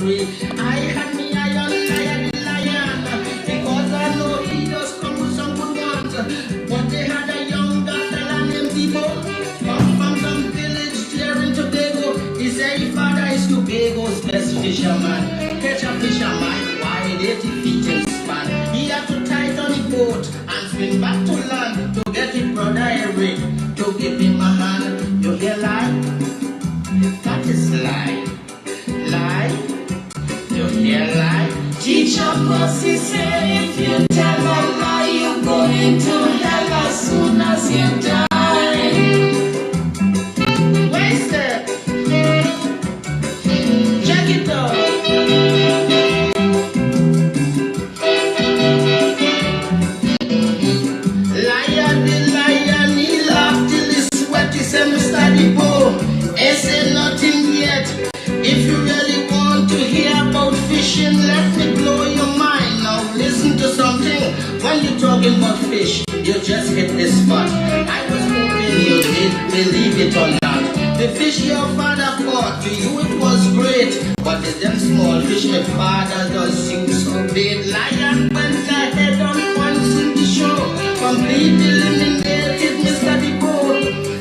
tree. I had me iron lion, because I know he does come with some good ones. But they had a young fella named Debo, come from some village there in Tobago. He said his father is Tobago's best fisherman. Catch a fisherman wide 80 feet in span. He had to tighten the boat and swim back to land to get his brother Eric to give him a hand. You hear lie? That is lie. Lie? You hear lie? Teacher Pussy say if you tell a lie, you're going to hell as soon as you die. Wasted. Check it out. Lion, the lion, he laughed till he sweat. He said, Mr. Debo, ain't say nothing yet. If you really want to hear about fishing, let me blow your mind. Now listen to something. When you're talking about fish, you just hit the spot. I was hoping you did believe it or not. The fish your father caught, to you it was great. But it's them small fish my father does seem so big. Lion went ahead on once in the show, completely eliminated Mr. Debo.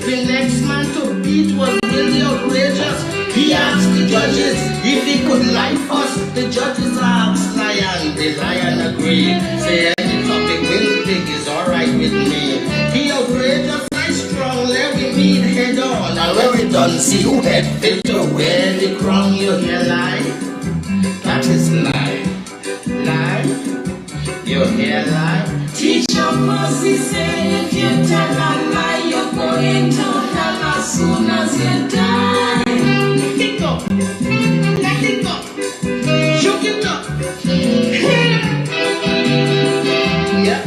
The next man to beat was really outrageous. He asked the judges if he could lie first. The judges asked Lion. The lion agreed. Say any topic will pick is alright with me. He outrageous, I strong, let we meet head on. And when we done, see who head fit to wear the crown. You hear lie? That is lie. Lie? You hear lie? Teacher Pussy say if you tell a lie, you're going to hell as soon as you die. Let it go. Let it go. Shook it up. Yeah.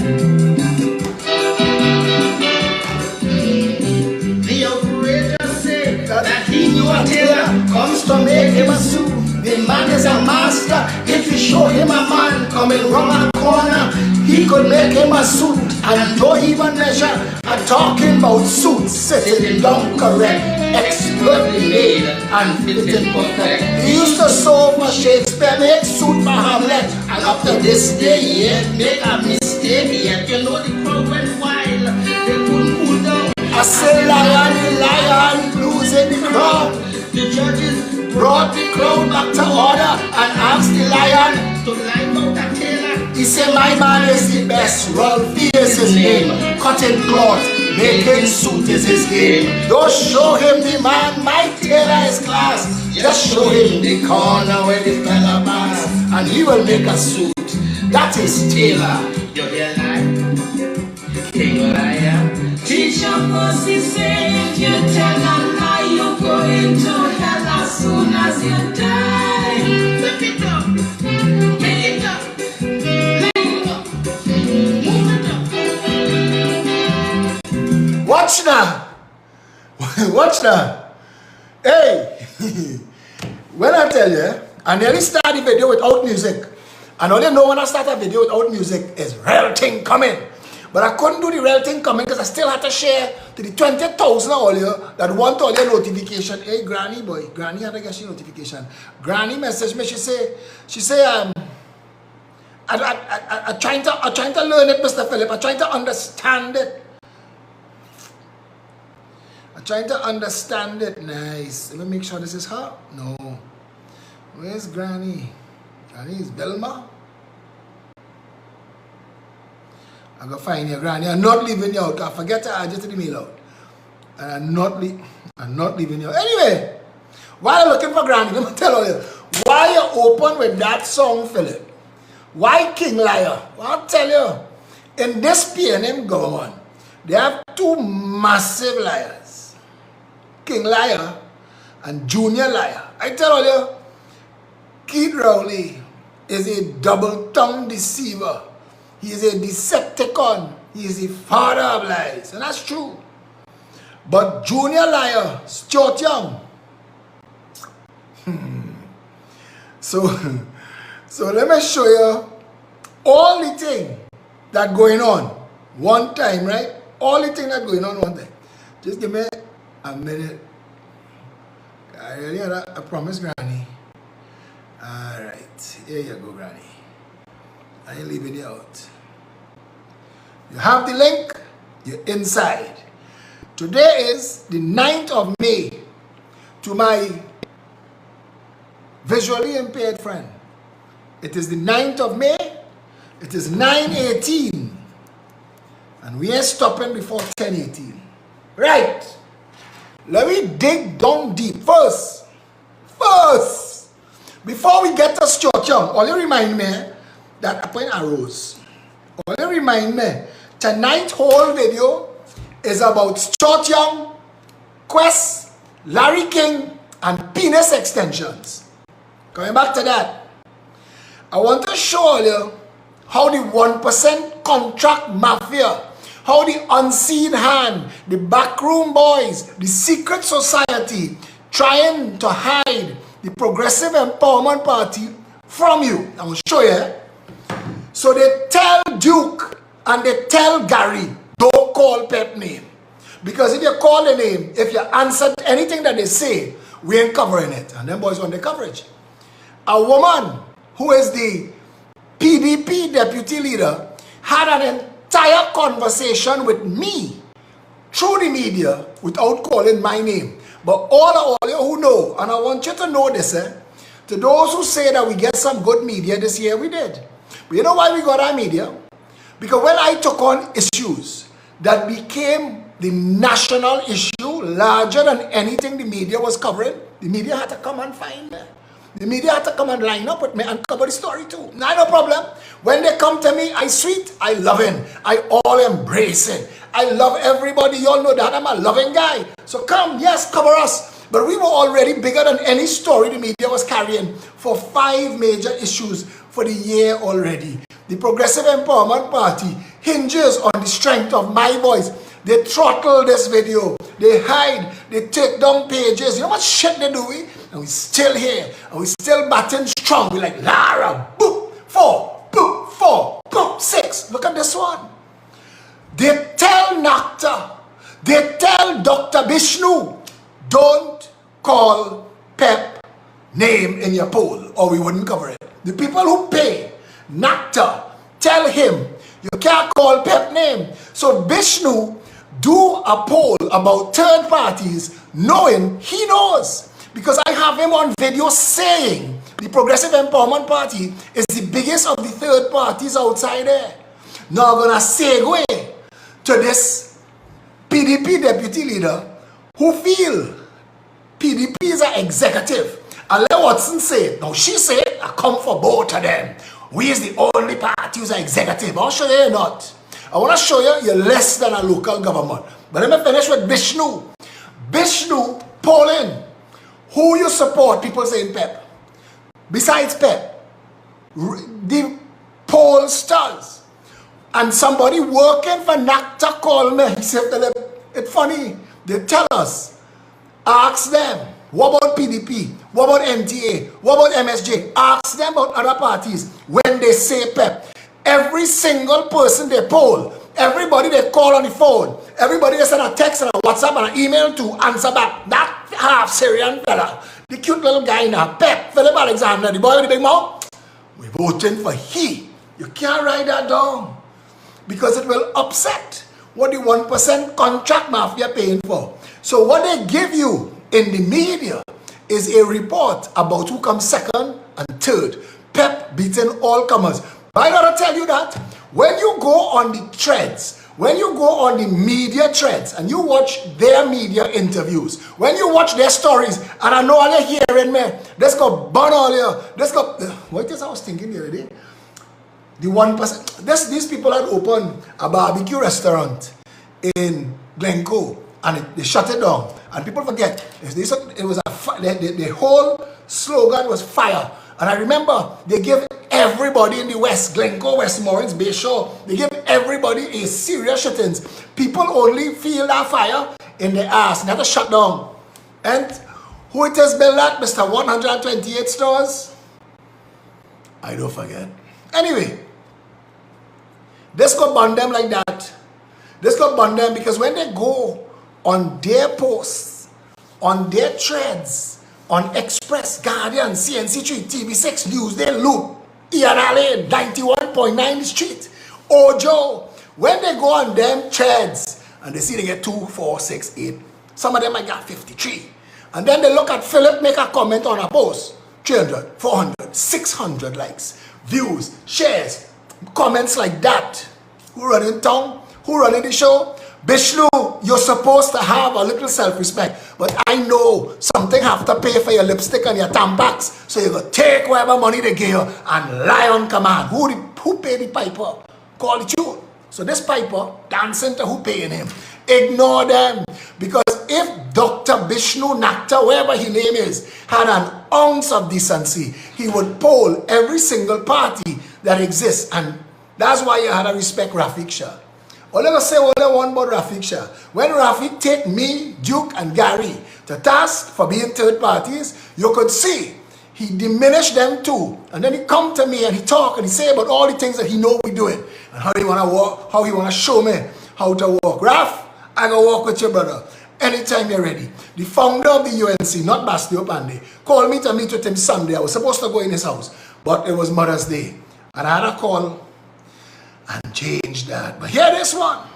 The operator said that he knew a tailor comes to make him a suit. The man is a master. If you show him a man coming round a corner, he could make him a suit and don't even measure. I'm talking about suits sitting down correct, expertly made and fitting perfect. He used to sew for Shakespeare, make suit for Hamlet, and up to this day he ain't make a mistake yet. You know the crowd went wild, they couldn't cool down. I say lion, losing the crowd. The judges brought the crowd back to order and asked the lion to line out that tailor. He said, my man is the best, Rolfie is his name. Cutting cloth, making suit is his game. Don't show him the man, my tailor is class. Just show him the corner where the fella pass, and he will make a suit. That is tailor. You hear lie? King liar. Teacher Pussy say if you tell a lie, you're going to hell as soon as you die. Flip it up. Take it up. Let it up. Move it up. Watch now. Watch now. Hey. When I tell you, I nearly start the video without music. And only know when I start a video without music is real thing coming. But I couldn't do the real thing coming because I still had to share to the 20,000 all you that want all your notification. Hey, Granny boy, Granny had to get your notification. Granny messaged me. She say, I'm trying to learn it, Mr. Phillip. I'm trying to understand it. I'm trying to understand it. Nice. Let me make sure this is her. No. Where's Granny? Granny is Belma. I'm going to find your Granny. I'm not leaving you out. I forget to add you to the mail out. And I'm not leaving you out. Anyway, while you're looking for Granny, let me tell you. Why you open with that song, Phillip? Why King Liar? Well, I'll tell you. In this PNM government, they have two massive liars. King Liar and Junior Liar. I tell you, Keith Rowley is a double-tongued deceiver. He is a Decepticon. He is the father of lies. And that's true. But Junior Liar, Stuart Young. So let me show you all the thing that going on one time, right? All the thing that going on one time. Just give me a minute. I really had a promise, Granny. Here you go, Granny. I ain't leaving you out. You have the link, you're inside. Today is the 9th of May. To my visually impaired friend, it is the 9th of May. It is 9:18. And we ain't stopping before 10:18. Right. Let me dig down deep. First, before we get to Churchill, only remind me that I point arrows. Only remind me, tonight's whole video is about Stuart Young, Quest, Larry King, and penis extensions. Coming back to that, I want to show you how the 1% contract mafia, how the unseen hand, the backroom boys, the secret society trying to hide the Progressive Empowerment Party from you. I will show you. So they tell Duke and they tell Gary, don't call Pep name. Because if you call the name, if you answer anything that they say, we ain't covering it. And them boys want the coverage. A woman who is the PDP deputy leader had an entire conversation with me through the media without calling my name. But all of you who know, and I want you to know this, to those who say that we get some good media this year, we did. But you know why we got our media? Because when I took on issues that became the national issue, larger than anything the media was covering, the media had to come and find me. The media had to come and line up with me and cover the story too. Nah, no problem. When they come to me, I sweet, I love him. I all embrace it. I love everybody. You all know that I'm a loving guy. So come, yes, cover us. But we were already bigger than any story the media was carrying for 5 major issues for the year already. The Progressive Empowerment Party hinges on the strength of my voice. They throttle this video. They hide. They take down pages. You know what shit they do? And we still here. And we still batting strong. We like, Lara, boop, 4, boop, 4, boop, 6. Look at this one. They tell Nakta, they tell Dr. Vishnu, don't call Pep name in your poll or we wouldn't cover it. The people who pay Nakta tell him, you can't call Pep name. So Vishnu do a poll about third parties knowing he knows. Because I have him on video saying the Progressive Empowerment Party is the biggest of the third parties outside there. Now I'm going to segue to this PDP deputy leader who feel PDP is an executive. And let Watson say, now she said, I come for both of them. We is the only party who's an executive. I'll show you not. I want to show you you're less than a local government. But let me finish with Vishnu. Vishnu polling. Who you support, people saying Pep. Besides Pep, the poll stars. And somebody working for NACTA called me. He said, Phillip, it's funny. They tell us, ask them, what about PDP? What about MTA? What about MSJ? Ask them about other parties when they say Pep. Every single person they poll, everybody they call on the phone, everybody they send a text and a WhatsApp and an email to answer back. That half Syrian fella, the cute little guy now, Pep, Phillip Alexander, the boy with the big mouth, we're voting for he. You can't write that down because it will upset what the 1% contract mafia paying for. So what they give you in the media is a report about who comes second and third. Pep beating all comers. But I gotta tell you that when you go on the threads, when you go on the media threads and you watch their media interviews, when you watch their stories, and I know all you're hearing me, let's go burn all you, let's go, what is I was thinking the other day? The 1%, these people had opened a barbecue restaurant in Glencoe and they shut it down. And people forget, it was the whole slogan was fire. And I remember they gave everybody in the West, Glencoe, Westmoreland, Bayshore, they gave everybody a serious shittings. People only feel that fire in their ass, not a shut down. And who it is built at, Mr. 128 stores? I don't forget. Anyway, let's go burn them like that. Let's go burn them because when they go on their posts, on their threads, on Express, Guardian, CNC3, TV6, Newsday, Loop, ENLA, 91.9 Street, Ojo. When they go on them threads and they see they get 2, 4, 6, 8, some of them might get 53. And then they look at Phillip make a comment on a post, 300, 400, 600 likes, views, shares, comments like that. Who running town? Who running the show? Bishnu, you're supposed to have a little self-respect, but I know something have to pay for your lipstick and your tampax, so you go take whatever money they give you and lie on command. Who paid the piper? Call the tune. So this piper dancing to who paying him. Ignore them, because if Dr. Bishnu Nakta, whatever his name is, had an ounce of decency, he would poll every single party that exists, and that's why you had to respect Rafiq Shah. All I say what I want about Rafiq Shah. When Rafiq take me, Duke, and Gary to task for being third parties, you could see he diminished them too. And then he come to me and he talk and he say about all the things that he know we doing and how he wanna walk, how he wanna show me how to walk. Raf, I go walk with your brother anytime you're ready. The founder of the UNC, not Bastio Pandey, called me to meet with him Sunday. I was supposed to go in his house, but it was Mother's Day, and I had a call and change that. But hear this one.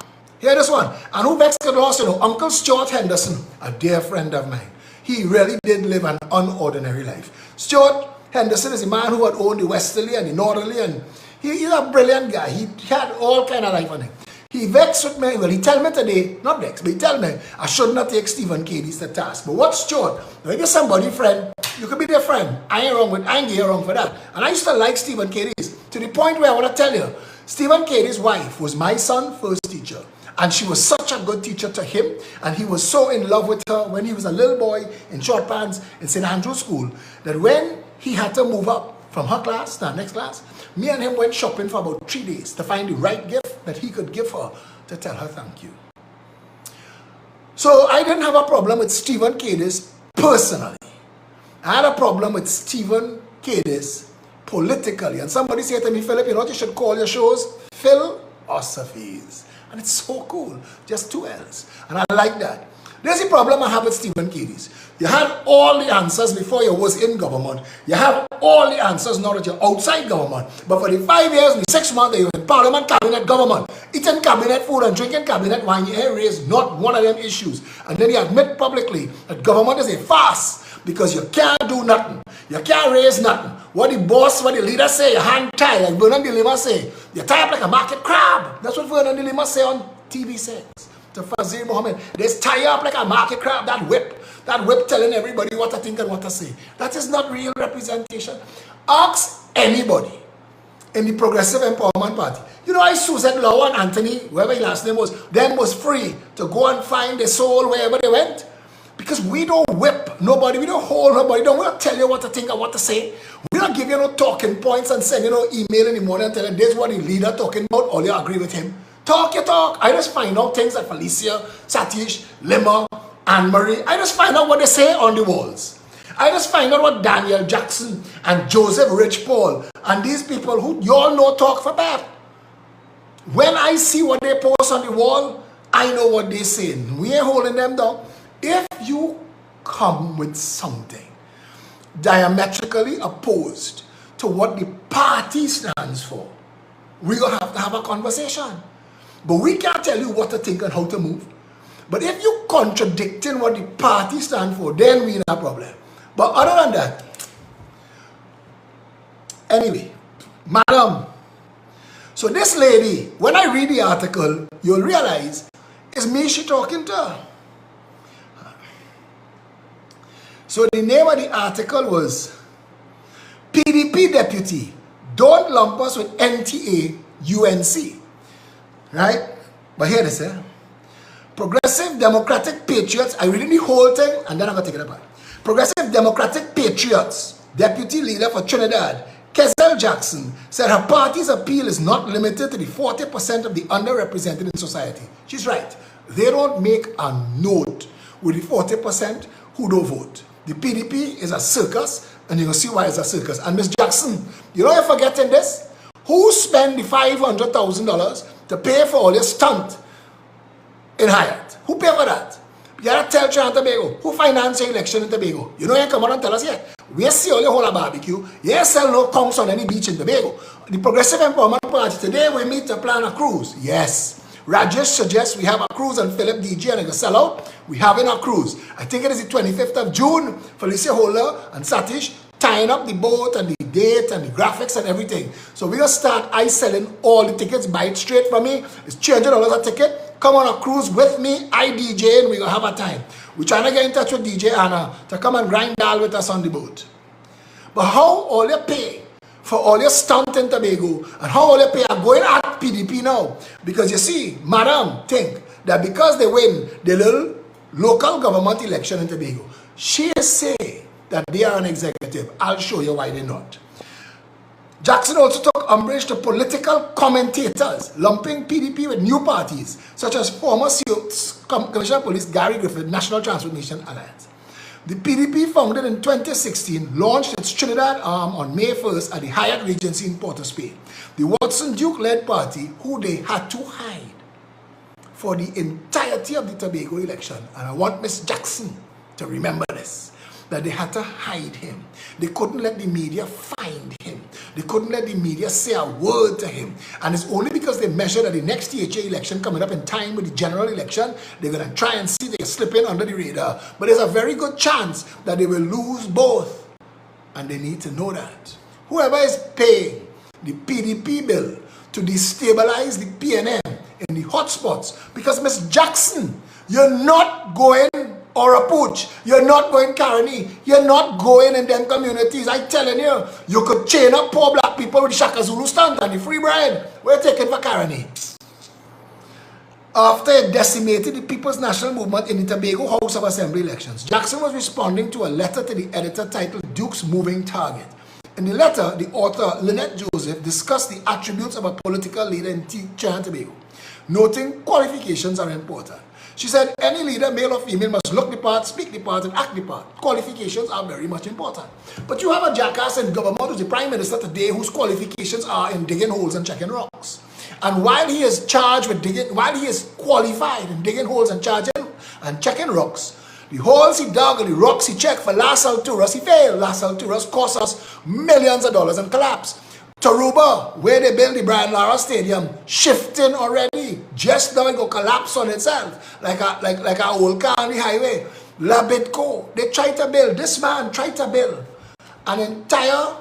Hear this one. And who vexed the loss, you know, Uncle Stuart Henderson, a dear friend of mine. He really did live an unordinary life. Stuart Henderson is a man who had owned the Westerly and the Northerly, and he's a brilliant guy. He had all kind of life on him. He vexed with me. Well, he tell me today, not vexed, but he tell me I should not take Stephen Cadiz to task. But what Stuart? If you're somebody friend, you could be their friend. I ain't getting wrong for that. And I used to like Stephen Cadiz to the point where I want to tell you, Stephen Cadiz's wife was my son's first teacher, and she was such a good teacher to him, and he was so in love with her when he was a little boy in short pants in St. Andrew's School, that when he had to move up from her class to the next class, me and him went shopping for about 3 days to find the right gift that he could give her to tell her thank you. So I didn't have a problem with Stephen Cadiz personally. I had a problem with Stephen Cadiz politically. And somebody said to me, Philip, you know what you should call your shows? Philosophies. And it's so cool. Just 2 L's. And I like that. There's the problem I have with Stephen Cadiz. You had all the answers before you was in government. You have all the answers now that you're outside government. But for the 5 years and the 6 months that you're in parliament, cabinet, government, eating cabinet food and drinking cabinet wine, you ain't raised not one of them issues. And then you admit publicly that government is a farce because you can't do nothing. You can't raise nothing. What the boss, what the leader say, your hand tied, like Vernon de Lima say. You tie up like a market crab. That's what Vernon de Lima say on TV6. To Fazil Mohammed. They tie up like a market crab, that whip telling everybody what to think and what to say. That is not real representation. Ask anybody in the Progressive Empowerment Party. You know, I Suzette Law and Anthony, whoever his last name was, them was free to go and find their soul wherever they went. Because we don't whip nobody, we don't hold nobody, we don't tell you what to think and what to say. We don't give you no talking points and send you no email in the morning and tell you this is what the leader talking about, all you agree with him. Talk your talk. I just find out things like Felicia, Satish, Lima, Anne-Marie. I just find out what they say on the walls. I just find out what Daniel Jackson and Joseph Rich Paul and these people who you all know talk for that. When I see what they post on the wall, I know what they're saying. We ain't holding them down. If you come with something diametrically opposed to what the party stands for, we're going to have a conversation. But we can't tell you what to think and how to move. But if you're contradicting what the party stands for, then we have a problem. But other than that, anyway, madam, so this lady, when I read the article, you'll realize it's me she talking to. So the name of the article was PDP Deputy, Don't Lump Us with NTA UNC. Right? But here this, Progressive Democratic Patriots, I read the whole thing and then I'm going to take it apart. Progressive Democratic Patriots, Deputy Leader for Trinidad, Kezel Jackson, said her party's appeal is not limited to the 40% of the underrepresented in society. She's right. They don't make a note with the 40% who don't vote. The PDP is a circus, and you're going to see why it's a circus. And Ms. Jackson, you know you're forgetting this? Who spent the $500,000 to pay for all your stunt in Hyatt? Who paid for that? You gotta tell Trinidad and Tobago, who financed your election in Tobago? You know you come out and tell us yet. We see all your whole barbecue. You sell no conks on any beach in Tobago. The Progressive Empowerment Party, today we meet to plan a cruise. Yes. Rajesh suggests we have a cruise and Phillip DJ and a sell out. We have in our cruise. I think it is the 25th of June. Felicia Holder and Satish tying up the boat and the date and the graphics and everything. So we're going to start selling all the tickets. Buy it straight from me. It's $200 a ticket. Come on a cruise with me. I DJ and we're going to have a time. We're trying to get in touch with DJ Anna to come and grind down with us on the boat. But how all you pay for all your stunt in Tobago and how all you pay are going at PDP now? Because you see, madam think that because they win the little local government election in Tobago, she is saying that they are an executive. I'll show you why they're not. Jackson also took umbrage to political commentators, lumping PDP with new parties, such as former Commissioner of Police Gary Griffith, National Transformation Alliance. The PDP, founded in 2016, launched its Trinidad arm on May 1st at the Hyatt Regency in Port of Spain. The Watson Duke-led party, who they had to hide for the entirety of the Tobago election, and I want Miss Jackson to remember this, that they had to hide him. They couldn't let the media find him. They couldn't let the media say a word to him. And it's only because they measured that the next THA election coming up in time with the general election, they're going to try and see they can slip in under the radar. But there's a very good chance that they will lose both. And they need to know that. Whoever is paying the PDP bill to destabilize the PNM in the hotspots, because Miss Jackson, you're not going or a pooch, you're not going Caroni, you're not going in them communities. I'm telling you, you could chain up poor black people with Shaka Zulu stand and the free bread. We're taking for Caroni. After it decimated the People's National Movement in the Tobago House of Assembly elections, Jackson was responding to a letter to the editor titled Duke's Moving Target. In the letter, the author, Lynette Joseph, discussed the attributes of a political leader in Trinidad and Tobago, noting qualifications are important. She said, any leader, male or female, must look the part, speak the part, and act the part. Qualifications are very much important. But you have a jackass in government who's the Prime Minister today whose qualifications are in digging holes and checking rocks. And while he is charged with digging, while he is qualified in digging holes and checking rocks, the holes he dug and the rocks he checked for Las Alturas, he failed. Las Alturas cost us millions of dollars and collapsed. Taruba, where they built the Brian Lara Stadium, shifting already. Just now it go collapse on itself, like a old car on the highway. Labitco, they tried to build, this man tried to build an entire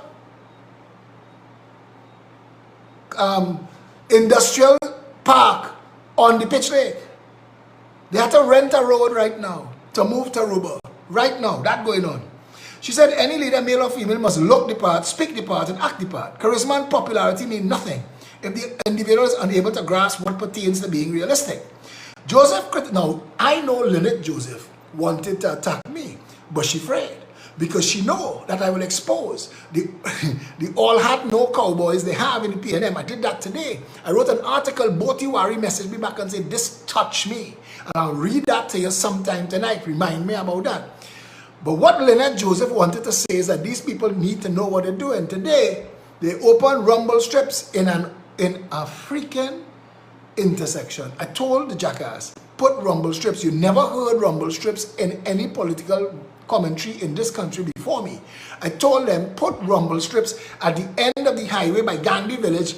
industrial park on the Pitch Lake. They had to rent a road right now to move Taruba. Right now, that going on. She said any leader, male or female, must look the part, speak the part, and act the part. Charisma and popularity mean nothing if the individual is unable to grasp what pertains to being realistic. Now, I know Lynette Joseph wanted to attack me, but she's afraid because she know that I will expose the all hat, no cowboys they have in the PNM. I did that today. I wrote an article, Botiwari messaged me back and said, this touched me. And I'll read that to you sometime tonight. Remind me about that. But what Lynette Joseph wanted to say is that these people need to know what they're doing. Today, they open rumble strips in a freaking intersection. I told the jackass, put rumble strips. You never heard rumble strips in any political commentary in this country before me. I told them, put rumble strips at the end of the highway by Gandhi Village,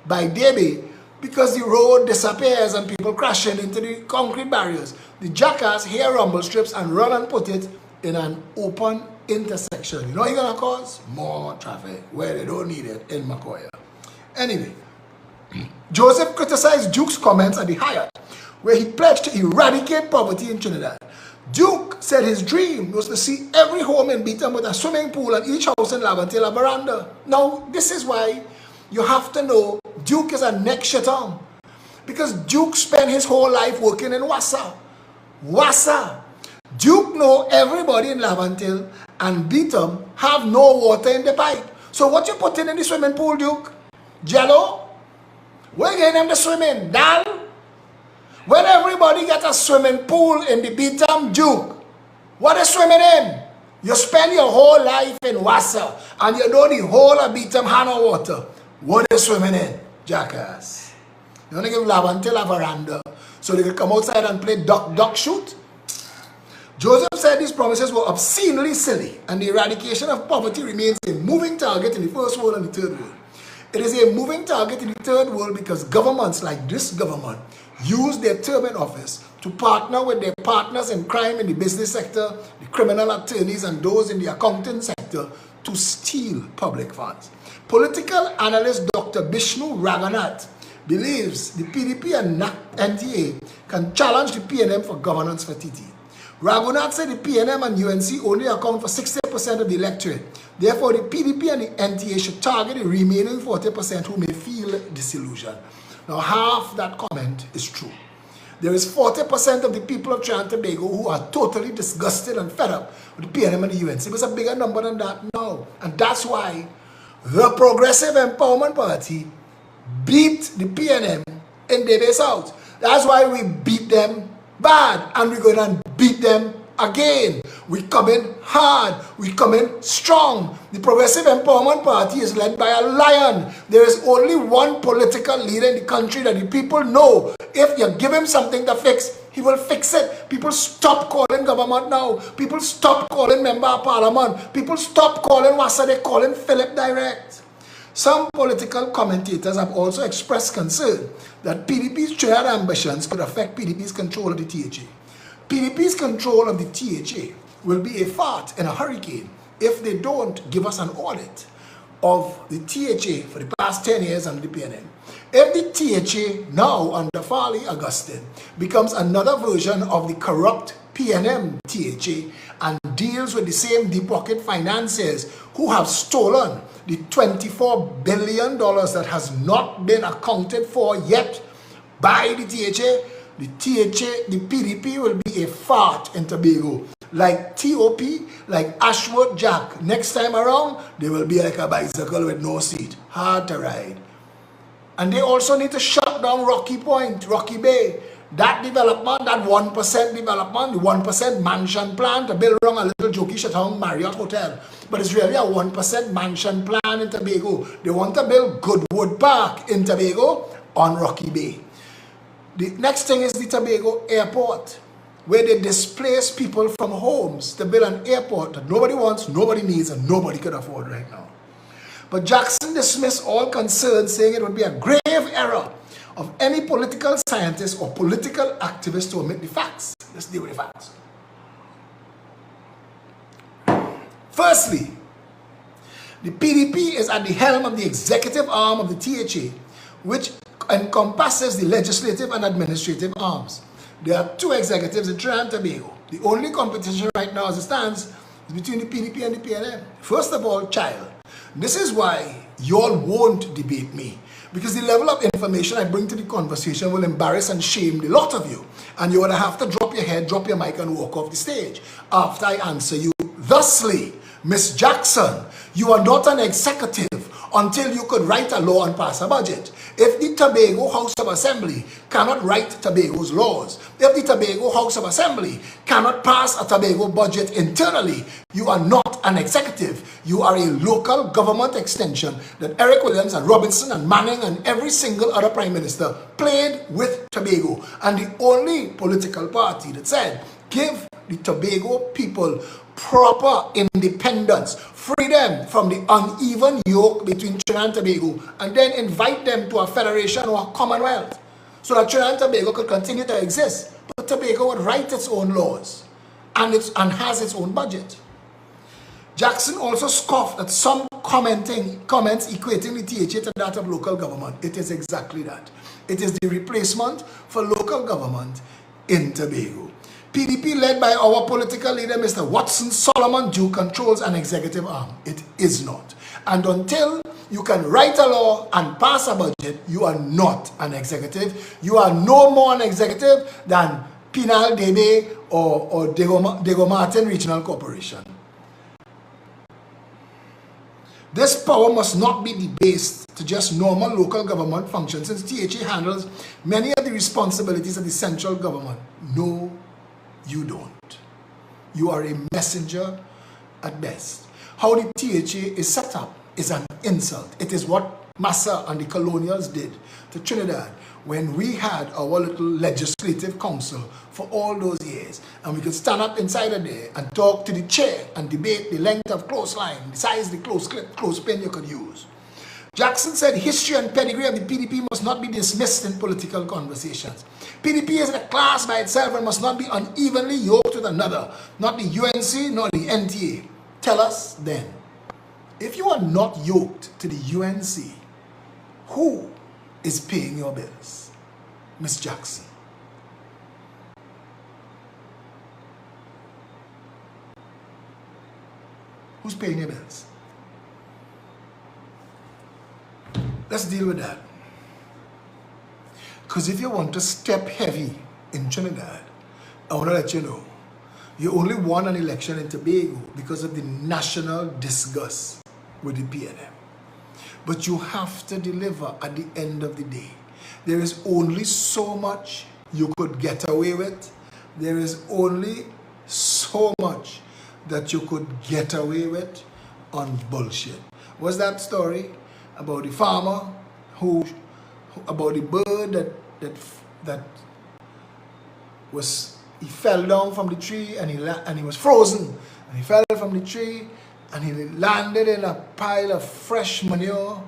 by Debe, because the road disappears and people crashing into the concrete barriers. The jackass hear rumble strips and run and put it in an open intersection. You know what you're going to cause? More traffic where they don't need it in Macoya. Anyway, Joseph criticized Duke's comments at the Hyatt, where he pledged to eradicate poverty in Trinidad. Duke said his dream was to see every home in Beetham with a swimming pool and each house in Laventille a veranda. Now, this is why you have to know Duke is a neck shitter, because Duke spent his whole life working in Wassa. Duke know everybody in Laventille and Beetham have no water in the pipe. So what you put in the swimming pool, Duke? Jello? Where getting them to swim in? Dal? When everybody gets a swimming pool in the Beetham, Duke, what is swimming in? You spend your whole life in Wassa and you know the whole of Beetham have no water. What is swimming in? Jackass. You want to give Laventille a veranda so they can come outside and play duck shoot? Joseph said these promises were obscenely silly, and the eradication of poverty remains a moving target in the first world and the third world. It is a moving target in the third world because governments like this government use their term in office to partner with their partners in crime in the business sector, the criminal attorneys, and those in the accounting sector to steal public funds. Political analyst Dr. Bishnu Raghunath believes the PDP and NTA can challenge the PNM for governance for TT. Raghunath said the PNM and UNC only account for 60% of the electorate. Therefore, the PDP and the NTA should target the remaining 40% who may feel disillusioned. Now, half that comment is true. There is 40% of the people of Trinidad and Tobago who are totally disgusted and fed up with the PNM and the UNC. It's a bigger number than that now. And that's why the Progressive Empowerment Party beat the PNM in Davis South. That's why we beat them bad, and we're going to beat them again. We come in hard, we come in strong. The Progressive Empowerment Party is led by a lion. There is only one political leader in the country that the people know. If you give him something to fix, he will fix it. People stop calling government now. People stop calling member of parliament. People stop calling Wassa, they calling Phillip direct. Some political commentators have also expressed concern that PDP's Trinidad ambitions could affect PDP's control of the THA. PDP's control of the THA will be a fart in a hurricane if they don't give us an audit of the THA for the past 10 years under the PNM. If the THA now under Farley Augustine becomes another version of the corrupt PNM THA and deals with the same deep pocket financiers who have stolen the $24 billion that has not been accounted for yet by the THA, the PDP will be a fart in Tobago. Like TOP, like Ashworth Jack. Next time around, they will be like a bicycle with no seat. Hard to ride. And they also need to shut down Rocky Point, Rocky Bay. That development, that 1% development, the 1% mansion plan to build around a little jokey Shatong Marriott Hotel. But it's really a 1% mansion plan in Tobago. They want to build Goodwood Park in Tobago on Rocky Bay. The next thing is the Tobago Airport, where they displace people from homes to build an airport that nobody wants, nobody needs, and nobody could afford right now. But Jackson dismissed all concerns, saying it would be a grave error of any political scientist or political activist to omit the facts. Let's deal with the facts. Firstly, the PDP is at the helm of the executive arm of the THA, which encompasses the legislative and administrative arms. There are two executives in Trinidad and Tobago. The only competition right now as it stands is between the PDP and the PNM. First of all, child, this is why you all won't debate me. Because the level of information I bring to the conversation will embarrass and shame the lot of you. And you're going to have to drop your head, drop your mic, and walk off the stage after I answer you thusly. Miss Jackson, you are not an executive until you could write a law and pass a budget. If the Tobago House of Assembly cannot write Tobago's laws, if the Tobago House of Assembly cannot pass a Tobago budget internally, you are not an executive. You are a local government extension that Eric Williams and Robinson and Manning and every single other prime minister played with Tobago. And the only political party that said, give the Tobago people proper independence, free them from the uneven yoke between Trinidad and Tobago, and then invite them to a federation or a commonwealth so that Trinidad and Tobago could continue to exist. But Tobago would write its own laws and has its own budget. Jackson also scoffed at some comments equating the THA to that of local government. It is exactly that. It is the replacement for local government in Tobago. PDP led by our political leader, Mr. Watson Solomon, Dew controls an executive arm. It is not. And until you can write a law and pass a budget, you are not an executive. You are no more an executive than Pinal Debe or Dego Martin Regional Corporation. This power must not be debased to just normal local government functions, since THA handles many of the responsibilities of the central government. No, you don't. You are a messenger at best. How the THA is set up is an insult. It is what Massa and the colonials did to Trinidad when we had our little legislative council for all those years, and we could stand up inside of there and talk to the chair and debate the length of clothesline, the size of the clothespin you could use. Jackson said history and pedigree of the PDP must not be dismissed in political conversations. PDP is a class by itself and must not be unevenly yoked with another, not the UNC nor the NTA. Tell us then, if you are not yoked to the UNC, who is paying your bills? Miss Jackson. Who's paying your bills? Let's deal with that. Because if you want to step heavy in Trinidad, I want to let you know, you only won an election in Tobago because of the national disgust with the PNM. But you have to deliver at the end of the day. There is only so much you could get away with. There is only so much that you could get away with on bullshit. What's that story about the farmer about the bird that was, he fell down from the tree and he was frozen, and he fell from the tree and he landed in a pile of fresh manure,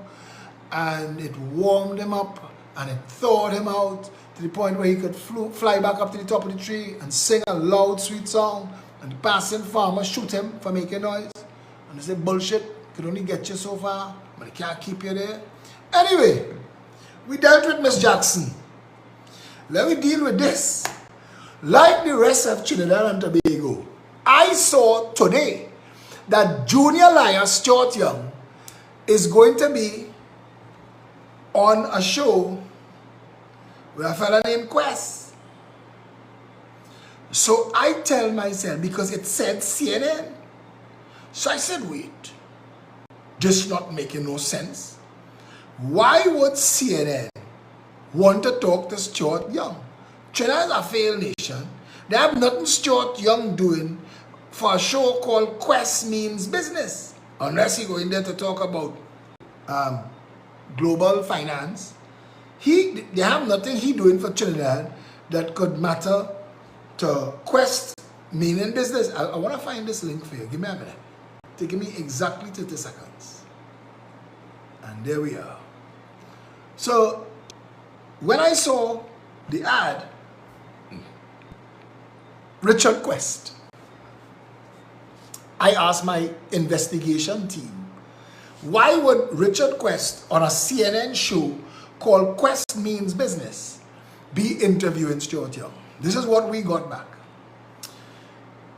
and it warmed him up and it thawed him out to the point where he could fly back up to the top of the tree and sing a loud sweet song, and the passing farmer shoot him for making noise, and they say bullshit, could only get you so far, but it can't keep you there. Anyway, we dealt with Miss Jackson. Let me deal with this. Like the rest of Trinidad and Tobago, I saw today that Junior Liar Stuart Young is going to be on a show with a fella named Quest. So I tell myself, because it said CNN, so I said, wait, this not making no sense. Why would CNN want to talk to Stuart Young? Trinidad is a failed nation. They have nothing Stuart Young doing for a show called Quest Means Business, unless he go in there to talk about global finance. They have nothing he doing for Trinidad that could matter to Quest Meaning Business. I want to find this link for you. Give me a minute. Take me exactly 30 seconds. And there we are. So, when I saw the ad, Richard Quest, I asked my investigation team, why would Richard Quest on a CNN show called Quest Means Business be interviewing Stuart Young? This is what we got back.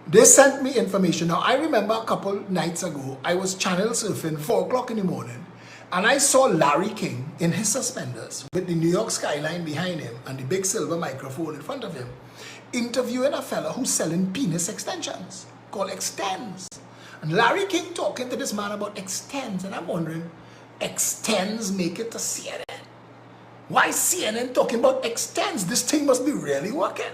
They sent me information. Now, I remember a couple nights ago, I was channel surfing 4 o'clock in the morning, and I saw Larry King in his suspenders with the New York skyline behind him and the big silver microphone in front of him, interviewing a fella who's selling penis extensions called Extends. And Larry King talking to this man about Extends, and I'm wondering, Extends make it to CNN? Why CNN talking about Extends? This thing must be really working.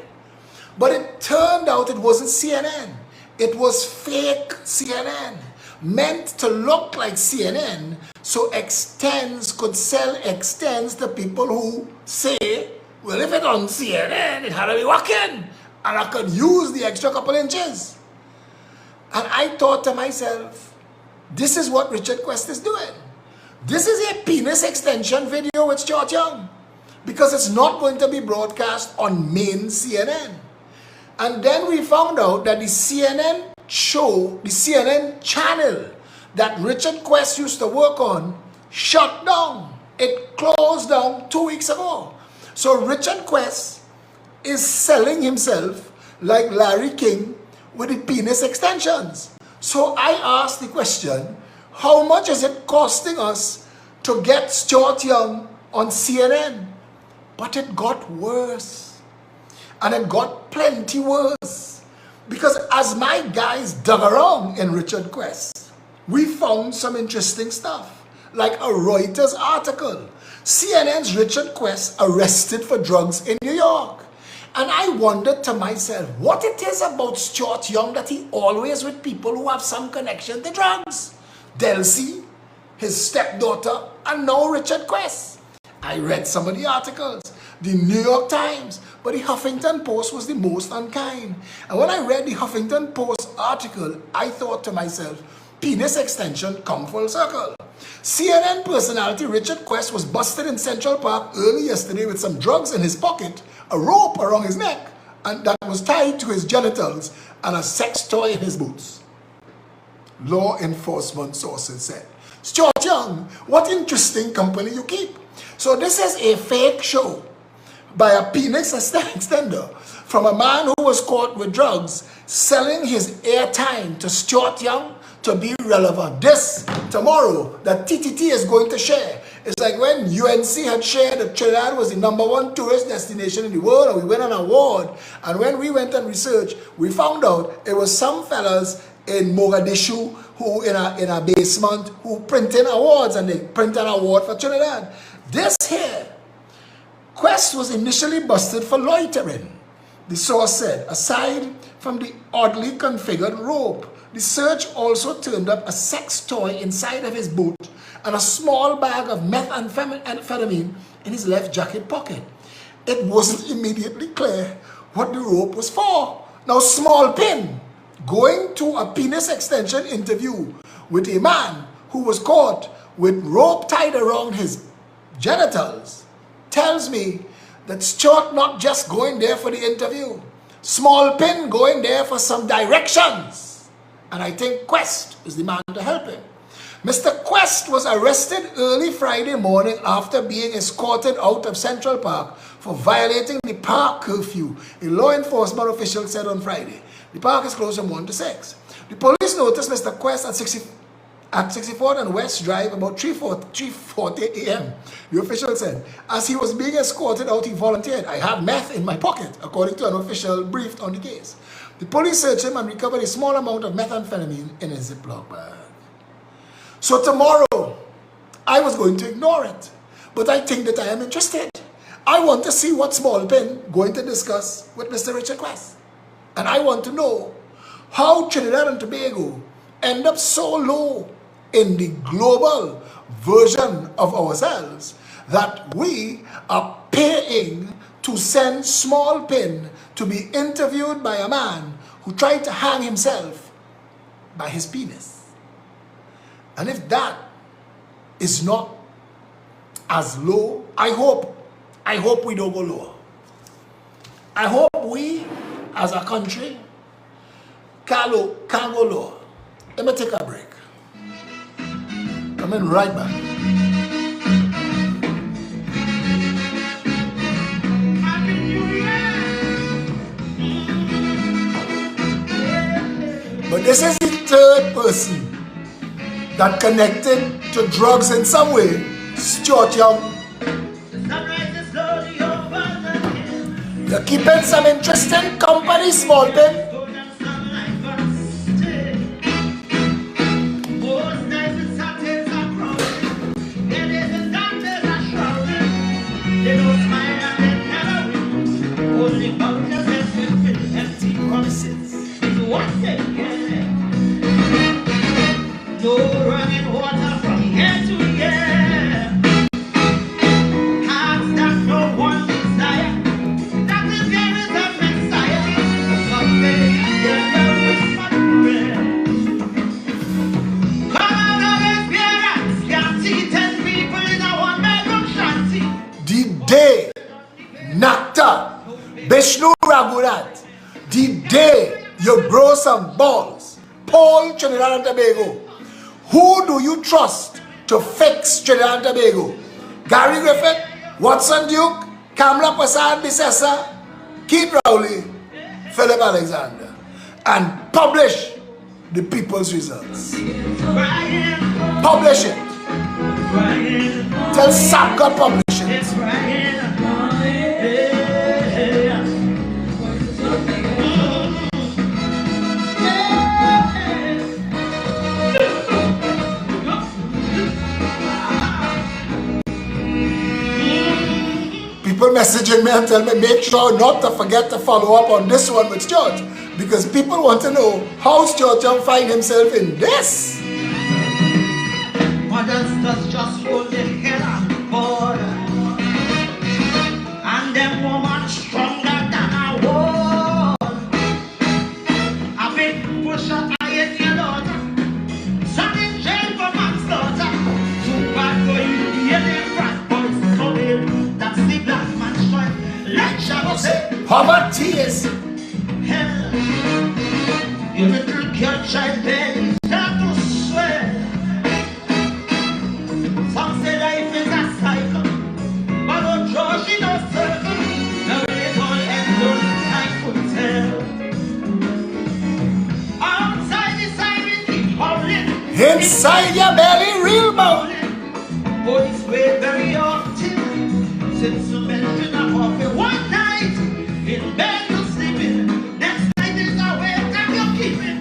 But it turned out it wasn't CNN. It was fake CNN, meant to look like CNN, so Extends could sell Extends to people who say, well, if it's on CNN, it had to be working, and I could use the extra couple inches. And I thought to myself, this is what Richard Quest is doing. This is a penis extension video with Stuart Young, because it's not going to be broadcast on main CNN. And then we found out that the CNN show, the CNN channel that Richard Quest used to work on, shut down. It closed down 2 weeks ago. So Richard Quest is selling himself like Larry King with the penis extensions. So I asked the question, how much is it costing us to get Stuart Young on CNN? But it got worse. And it got plenty worse. Because as my guys dug around in Richard Quest, we found some interesting stuff. Like a Reuters article. CNN's Richard Quest arrested for drugs in New York. And I wondered to myself, what it is about Stuart Young that he always with people who have some connection to drugs. Delcy, his stepdaughter, and now Richard Quest. I read some of the articles, the New York Times, but the Huffington Post was the most unkind. And when I read the Huffington Post article, I thought to myself, penis extension come full circle. CNN personality Richard Quest was busted in Central Park early yesterday with some drugs in his pocket, a rope around his neck, and that was tied to his genitals, and a sex toy in his boots. Law enforcement sources said. Stuart Young, what interesting company you keep. So this is a fake show by a penis extender from a man who was caught with drugs selling his airtime to Stuart Young to be relevant. This tomorrow that TTT is going to share. It's like when UNC had shared that Trinidad was the #1 tourist destination in the world, and we went on an award. And when we went and researched, we found out it was some fellas in Mogadishu who in a basement who printed awards, and they printed an award for Trinidad. This here, Quest was initially busted for loitering. The source said, aside from the oddly configured rope, the search also turned up a sex toy inside of his boot and a small bag of methamphetamine in his left jacket pocket. It wasn't immediately clear what the rope was for. Now, small pin, going to a penis extension interview with a man who was caught with rope tied around his genitals, tells me that Stuart not just going there for the interview. Small pin going there for some directions. And I think Quest is the man to help him. Mr. Quest was arrested early Friday morning after being escorted out of Central Park for violating the park curfew, a law enforcement official said on Friday. The park is closed from 1 to 6. The police noticed Mr. Quest at 64th and West Drive about 3:40 a.m. The official said, as he was being escorted out, he volunteered. I have meth in my pocket, according to an official briefed on the case. The police searched him and recovered a small amount of methamphetamine in his Ziploc bag. So tomorrow, I was going to ignore it, but I think that I am interested. I want to see what Small Pin going to discuss with Mr. Richard Quest. And I want to know how Trinidad and Tobago end up so low in the global version of ourselves that we are paying to send Small Pin to be interviewed by a man who tried to hang himself by his penis. And if that is not as low, I hope we don't go lower. I hope we as a country can't go lower. Let me take a break. Coming right back. But this is the third person that connected to drugs in some way, Stuart Young. You're keeping some interesting company, Small Pin. No running water from here to here. Hearts that no one desire. That is there is a Messiah. Someday there is prayer. Come out of his parents. Can't see 10 people in a one bedroom shanty. The day Nakta Bishnu Raghunath, the day you grow some balls, Paul Trinidad and Tobago. Who do you trust to fix Trinidad and Tobago? Gary Griffith, Watson Duke, Kamla Prasad Bissessa, Keith Rowley, Phillip Alexander, and publish the people's results. Publish it. Tell Saka publish it. People messaging me and tell me, make sure not to forget to follow up on this one with Stuart, because people want to know how Stuart Young find himself in this. Mothers just hold their head. inside your belly real bound. Go this way very often. Since you mentioned a coffee one night, in bed you're sleeping. Next night is away and you're keeping.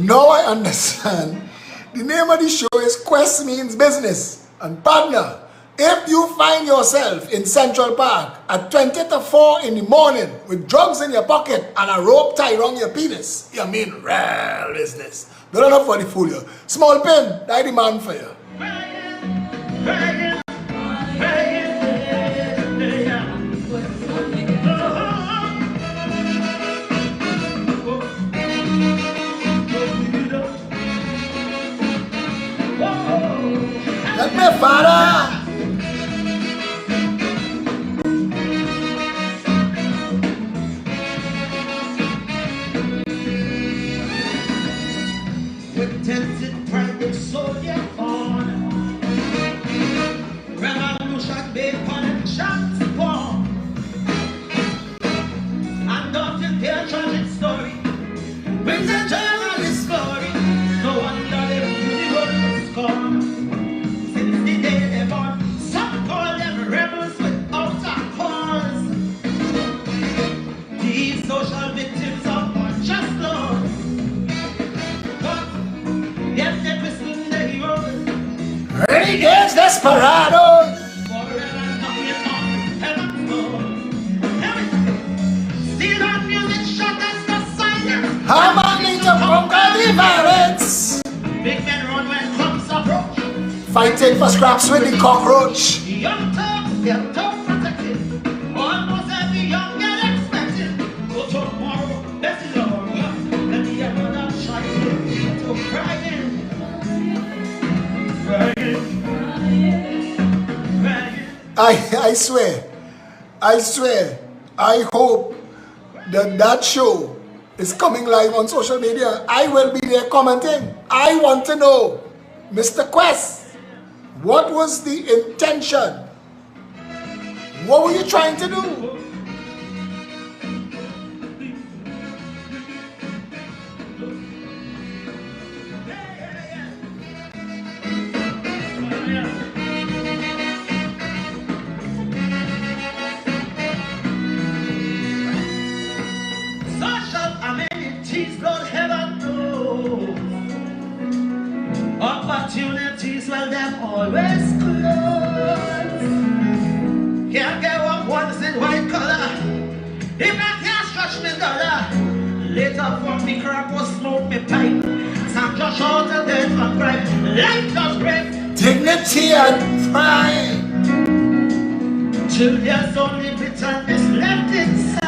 Now I understand. The name of the show is Quest Means Business. And partner, if you find yourself in Central Park at 20 to 4 in the morning with drugs in your pocket and a rope tied around your penis, you mean real business. Don't enough for the fool you. Small pin, that the man for you. Let me father. With tested private soldier on revolution based on a chance form. And don't you hear tragic story? Brings a journalist story. No wonder they really go to scorn. Since the day they born, some call them rebels without a cause. These social victims of unjust laws. Yes, they christen the heroes. Renegades, desperados. Forever knocking on heaven's door. Still on music shut as the silence. How many to conquer the violence? Big men run when comes approach. Fighting for scraps with the cockroach. Young thugs, they're tough protected. Almost every young get expected. Go tomorrow, best is over. Let me have another shot. To crying. I swear, I hope that show is coming live on social media. I will be there commenting. I want to know, Mr. Quest, what was the intention? What were you trying to do? Social amenities, Lord heaven knows. Opportunities, well, they're always closed. Can't get up once in white collar. If I can't stretch me dollar. Later for me crap or smoke me pipe. Some just short and dead for crime. Life does break. Dignity and pride. Till there's only bitterness left inside.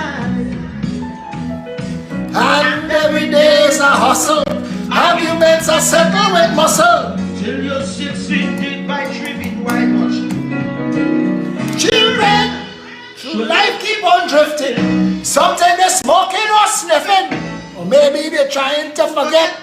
And every day is a hustle. Arguments are settled with muscle. Till you're 6 feet deep by tripping white wash. Children, through life keep on drifting. Sometimes they're smoking or sniffing. Or maybe they're trying to forget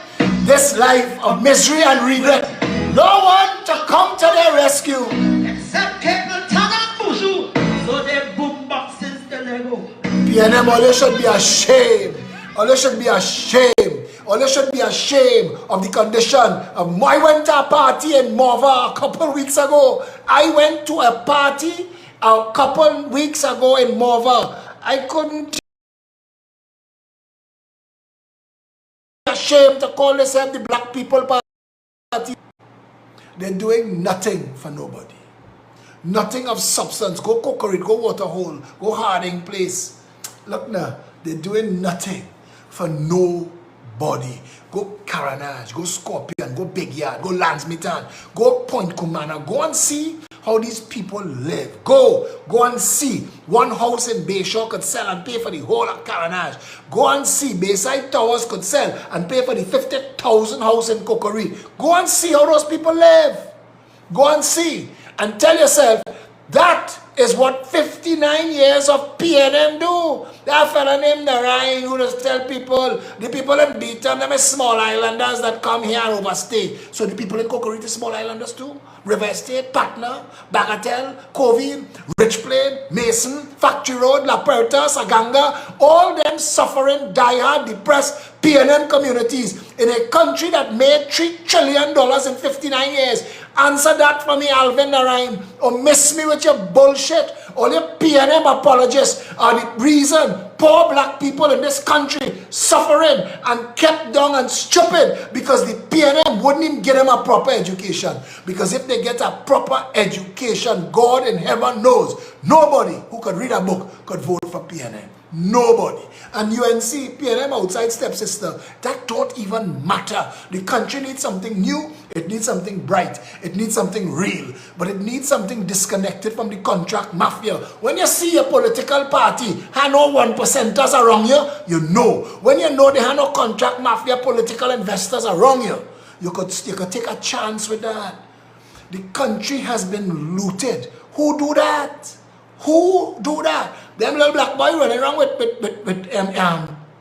this life of misery and regret. No one to come to their rescue. Except cable tag and bushu. So they boom box since the Lego. PNM, all you should be ashamed. All you should be ashamed. All you should be ashamed of the condition of. I went to a party in Morva a couple weeks ago. I went to a party a couple weeks ago in Morva. I couldn't. Ashamed to call themselves the Black People Party. They're doing nothing for nobody. Nothing of substance. Go Cocorate, go Waterhole, go Harding Place. Look now, they're doing nothing for nobody. Go Caranage, go Scorpion, go Big Yard, go Lansmitan, go Point Kumana. Go and see how these people live. Go and see. One house in Bayshore could sell and pay for the whole of Caranage. Go and see. Bayside Towers could sell and pay for the 50,000 house in Cocorate. Go and see how those people live. Go and see. And tell yourself, that is what 59 years of PNM do. That fella named Narayan who just tell people, the people in Beaton, them is small islanders that come here and overstay. So the people in Cocorate is small islanders too. River Estate, Patna, Bagatelle, Covey, Rich Plain, Mason, Factory Road, La Puerta, Saganga, all them suffering, die-hard, depressed PNM communities in a country that made $3 trillion in 59 years? Answer that for me, Alvin Narain, or miss me with your bullshit. All your PNM apologists are the reason poor black people in this country suffering and kept down and stupid because the PNM wouldn't even give them a proper education. Because if they get a proper education, God in heaven knows, nobody who could read a book could vote for PNM. Nobody. And UNC, PNM outside stepsister, that don't even matter. The country needs something new. It needs something bright. It needs something real. But it needs something disconnected from the contract mafia. When you see a political party, have no 1%ers around you, you know. When you know they have no contract mafia political investors around you, you could take a chance with that. The country has been looted. Who do that? Who do that? Them little black boy running around with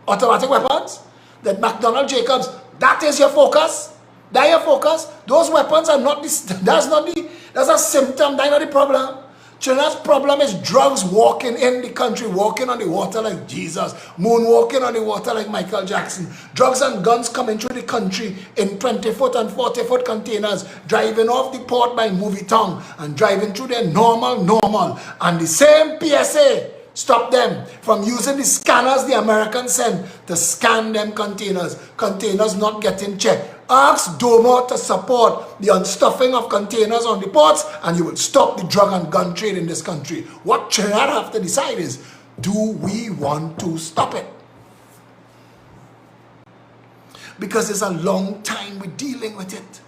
automatic weapons? That McDonald Jacobs, that is your focus? That your focus? Those weapons are not this, that's a symptom, that's not the problem. China's problem is drugs walking in the country, walking on the water like Jesus, moonwalking on the water like Michael Jackson. Drugs and guns coming through the country in 20-foot and 40-foot containers, driving off the port by movie tongue and driving through their normal. And the same PSA stop them from using the scanners the Americans send to scan them containers. Containers not getting checked. Ask Domo to support the unstuffing of containers on the ports and you will stop the drug and gun trade in this country. What Trinidad have to decide is, do we want to stop it? Because it's a long time we're dealing with it.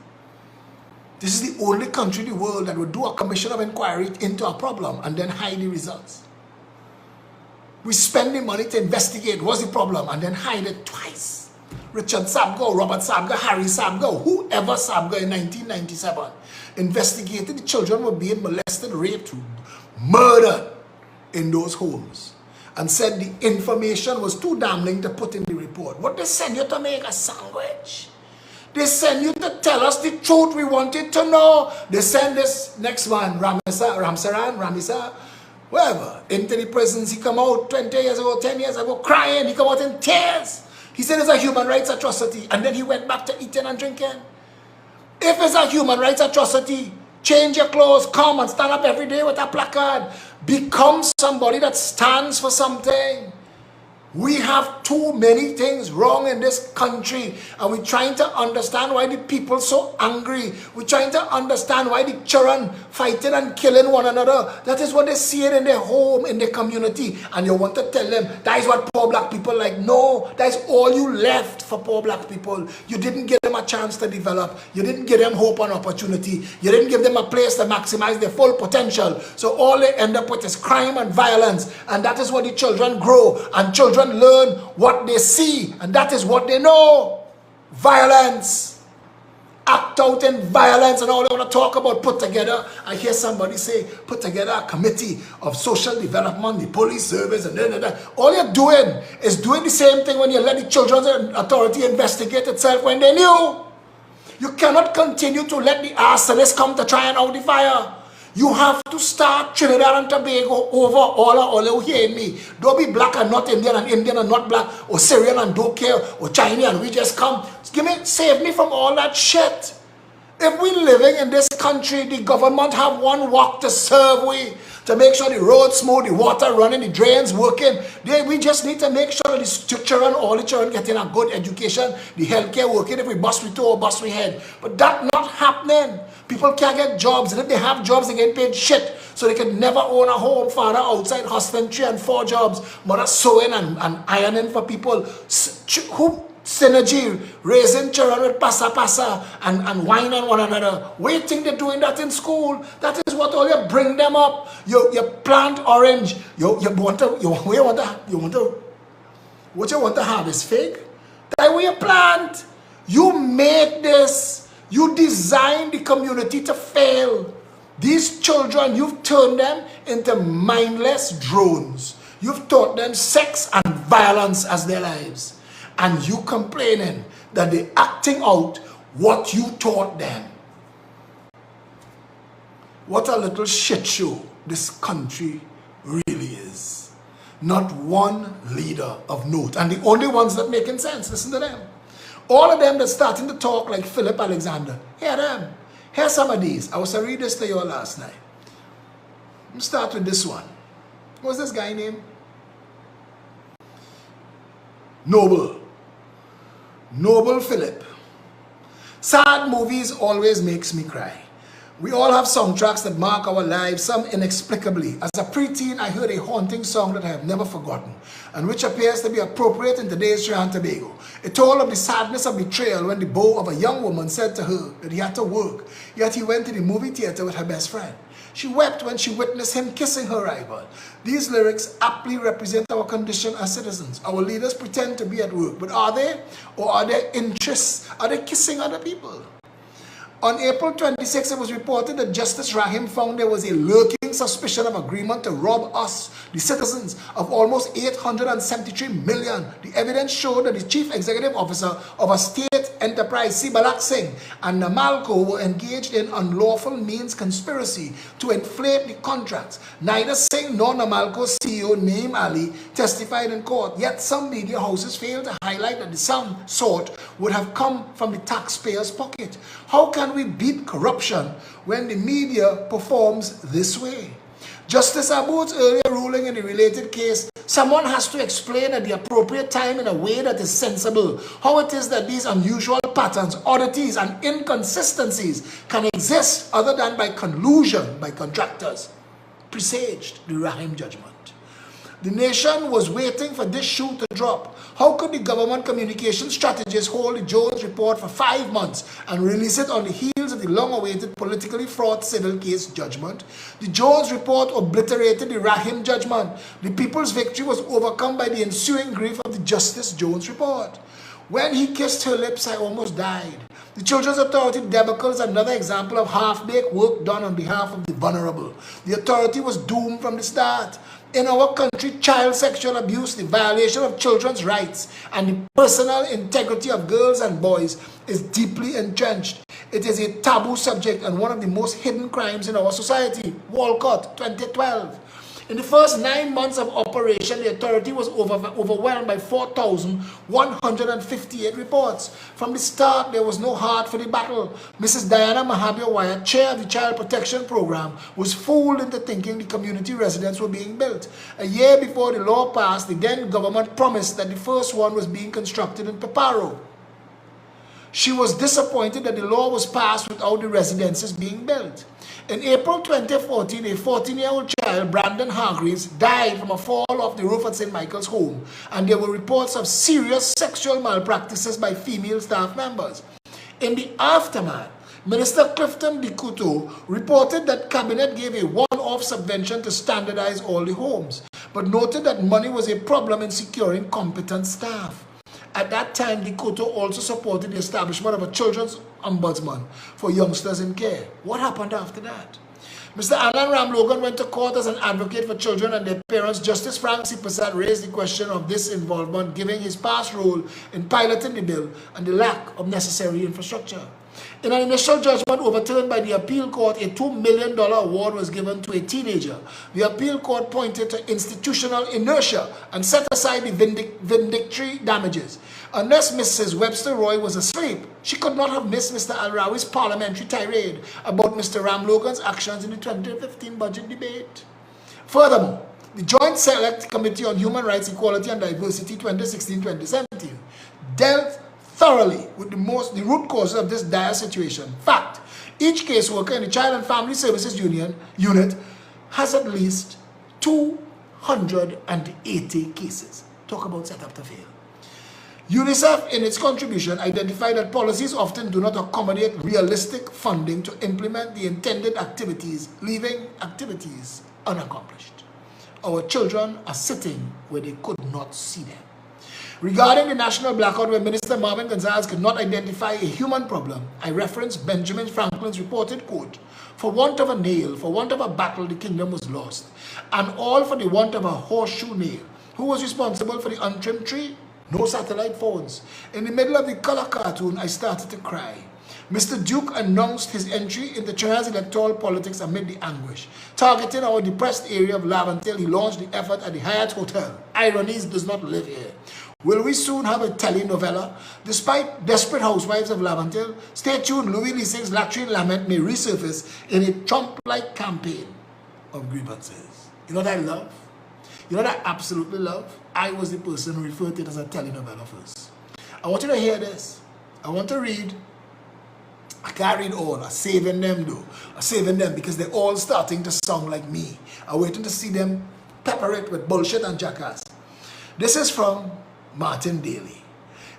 This is the only country in the world that would do a commission of inquiry into a problem and then hide the results. We spend the money to investigate what's the problem and then hide it twice. Richard Sabgo, Robert Sabgo, Harry Sabgo, whoever Sabgo in 1997 investigated the children were being molested, raped, murdered in those homes and said the information was too damning to put in the report. What they send you to make a sandwich? They send you to tell us the truth we wanted to know. They send this next one, Ramisa, whoever, into the prisons. He come out 20 years ago, 10 years ago, crying. He come out in tears. He said it's a human rights atrocity, and then he went back to eating and drinking. If it's a human rights atrocity, change your clothes, come and stand up every day with a placard. Become somebody that stands for something. We have too many things wrong in this country, and we're trying to understand why the people so angry. We're trying to understand why the children fighting and killing one another. That is what they see it in their home, in their community, and you want to tell them that is what poor black people like. No, that is all you left for poor black people. You didn't give them a chance to develop. You didn't give them hope and opportunity. You didn't give them a place to maximize their full potential. So all they end up with is crime and violence, and that is what the children grow, and children learn what they see, and that is what they know. Violence. Act out in violence, and all they want to talk about put together. I hear somebody say, put together a committee of social development, the police service, and da. All you're doing is doing the same thing when you let the Children's Authority investigate itself when they knew. You cannot continue to let the arsonists come to try and out the fire. You have to start Trinidad and Tobago over all you hear me. Don't be black and not Indian and Indian and not black, or Syrian and don't care, or Chinese and we just come. Save me from all that shit. If we living in this country, the government have one work to serve we, to make sure the roads smooth, the water running, the drains working. We just need to make sure that the children, all the children getting a good education, the healthcare working. If we bust we toe or bust we head. But that not happening. People can't get jobs, and if they have jobs, they get paid shit. So they can never own a home. Father outside hustling 3 and 4 jobs. Mother sewing and ironing for people. Who synergy, raising children with pasa and wine on one another. Waiting, they're doing that in school. That is what all you bring them up. You plant orange. What you want to harvest fig? That way you plant. You make this. You design the community to fail. These children, you've turned them into mindless drones. You've taught them sex and violence as their lives. And you complaining that they're acting out what you taught them. What a little shit show this country really is. Not one leader of note. And the only ones that making sense, listen to them. All of them that's starting to talk like Phillip Alexander. Hear them. Here's some of these. I was to read this to you all last night. Let's start with this one. What's this guy name? Noble Phillip. Sad movies always makes me cry. We all have soundtracks that mark our lives, some inexplicably. As a preteen, I heard a haunting song that I have never forgotten, and which appears to be appropriate in today's Trinidad and Tobago. It told of the sadness of betrayal when the beau of a young woman said to her that he had to work, yet he went to the movie theater with her best friend. She wept when she witnessed him kissing her rival. These lyrics aptly represent our condition as citizens. Our leaders pretend to be at work, but are they? Or are their interests? Are they kissing other people? On April 26, it was reported that Justice Rahim found there was a lurking suspicion of agreement to rob us, the citizens, of almost 873 million. The evidence showed that the chief executive officer of a state enterprise, Sibalak Singh, and Namalco were engaged in unlawful means conspiracy to inflate the contracts. Neither Singh nor Namalco's CEO, Naeem Ali, testified in court, yet some media houses failed to highlight that the sum sought would have come from the taxpayer's pocket. How can we beat corruption when the media performs this way? Justice Aboud's earlier ruling in the related case, someone has to explain at the appropriate time in a way that is sensible how it is that these unusual patterns, oddities, and inconsistencies can exist other than by collusion by contractors. Presaged the Rahim judgment. The nation was waiting for this shoe to drop. How could the government communication strategist hold the Jones report for 5 months and release it on the heels of the long-awaited politically fraught civil case judgment? The Jones report obliterated the Rahim judgment. The people's victory was overcome by the ensuing grief of the Justice Jones report. When he kissed her lips, I almost died. The Children's Authority debacle is another example of half-baked work done on behalf of the vulnerable. The authority was doomed from the start. In our country, child sexual abuse, the violation of children's rights, and the personal integrity of girls and boys is deeply entrenched. It is a taboo subject and one of the most hidden crimes in our society. Walcott, 2012. In the first 9 months of operation, the authority was overwhelmed by 4,158 reports. From the start, there was no heart for the battle. Mrs. Diana Mahabir Wyatt, chair of the Child Protection Program, was fooled into thinking the community residents were being built. A year before the law passed, the then government promised that the first one was being constructed in Peparo. She was disappointed that the law was passed without the residences being built. In April 2014, a 14-year-old child, Brandon Hargreaves, died from a fall off the roof at St. Michael's home, and there were reports of serious sexual malpractices by female staff members. In the aftermath, Minister Clifton Dikuto reported that Cabinet gave a one-off subvention to standardize all the homes, but noted that money was a problem in securing competent staff. At that time, Dikuto also supported the establishment of a children's ombudsman for youngsters in care. What happened after that? Mr. Anand Ram Logan went to court as an advocate for children and their parents. Justice Frank C. Prasad raised the question of this involvement, given his past role in piloting the bill and the lack of necessary infrastructure. In an initial judgment overturned by the appeal court, a $2 million award was given to a teenager. The appeal court pointed to institutional inertia and set aside the vindictory damages. Unless Mrs. Webster Roy was asleep, she could not have missed Mr. Al-Rawi's parliamentary tirade about Mr. Ram Logan's actions in the 2015 budget debate. Furthermore, the Joint Select Committee on Human Rights, Equality and Diversity 2016-2017 dealt thoroughly with the root causes of this dire situation. Fact, each caseworker in the Child and Family Services unit has at least 280 cases. Talk about set up to fail. UNICEF, in its contribution, identified that policies often do not accommodate realistic funding to implement the intended activities, leaving activities unaccomplished. Our children are sitting where they could not see them. Regarding the national blackout where Minister Marvin Gonzalez could not identify a human problem, I reference Benjamin Franklin's reported quote, "For want of a nail, for want of a battle, the kingdom was lost, and all for the want of a horseshoe nail." Who was responsible for the untrimmed tree? No satellite phones. In the middle of the color cartoon, I started to cry. Mr. Duke announced his entry into Trinidad's electoral politics amid the anguish. Targeting our depressed area of Laventille, he launched the effort at the Hyatt Hotel. Ironies does not live here. Will we soon have a telenovela? Despite desperate housewives of Laventille, stay tuned, Louis Leasing's latrine lament may resurface in a Trump-like campaign of grievances. You know what I love? You know what I absolutely love? I was the person who referred to it as a telenovela first. I want you to hear this. I want to read. I can't read all. I'm saving them though. I'm saving them because they're all starting to sound like me. I'm waiting to see them pepper it with bullshit and jackass. This is from Martin Daly.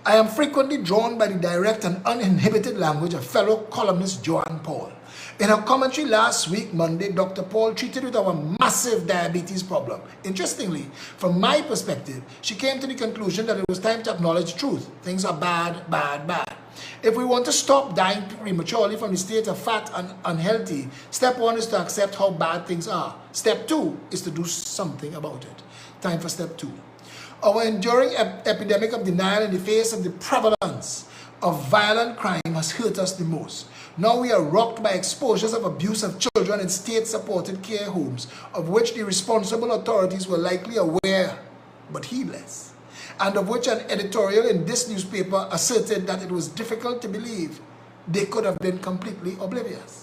I am frequently drawn by the direct and uninhibited language of fellow columnist Joanne Paul. In her commentary last week, Monday, Dr. Paul treated with our massive diabetes problem. Interestingly, from my perspective, she came to the conclusion that it was time to acknowledge truth. Things are bad, bad, bad. If we want to stop dying prematurely from the state of fat and unhealthy, step one is to accept how bad things are. Step two is to do something about it. Time for step two. Our enduring epidemic of denial in the face of the prevalence of violent crime has hurt us the most. Now we are rocked by exposures of abuse of children in state-supported care homes, of which the responsible authorities were likely aware but heedless, and of which an editorial in this newspaper asserted that it was difficult to believe they could have been completely oblivious.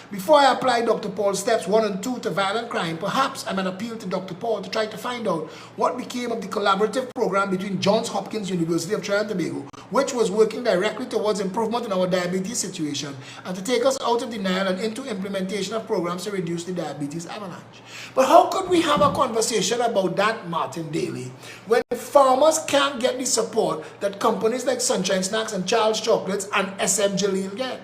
Before I apply Dr. Paul's steps 1 and 2 to violent crime, perhaps I might appeal to Dr. Paul to try to find out what became of the collaborative program between Johns Hopkins University of Trinidad and Tobago, which was working directly towards improvement in our diabetes situation, and to take us out of denial and into implementation of programs to reduce the diabetes avalanche. But how could we have a conversation about that, Martin Daly, when farmers can't get the support that companies like Sunshine Snacks and Charles Chocolates and SM Jaleel get?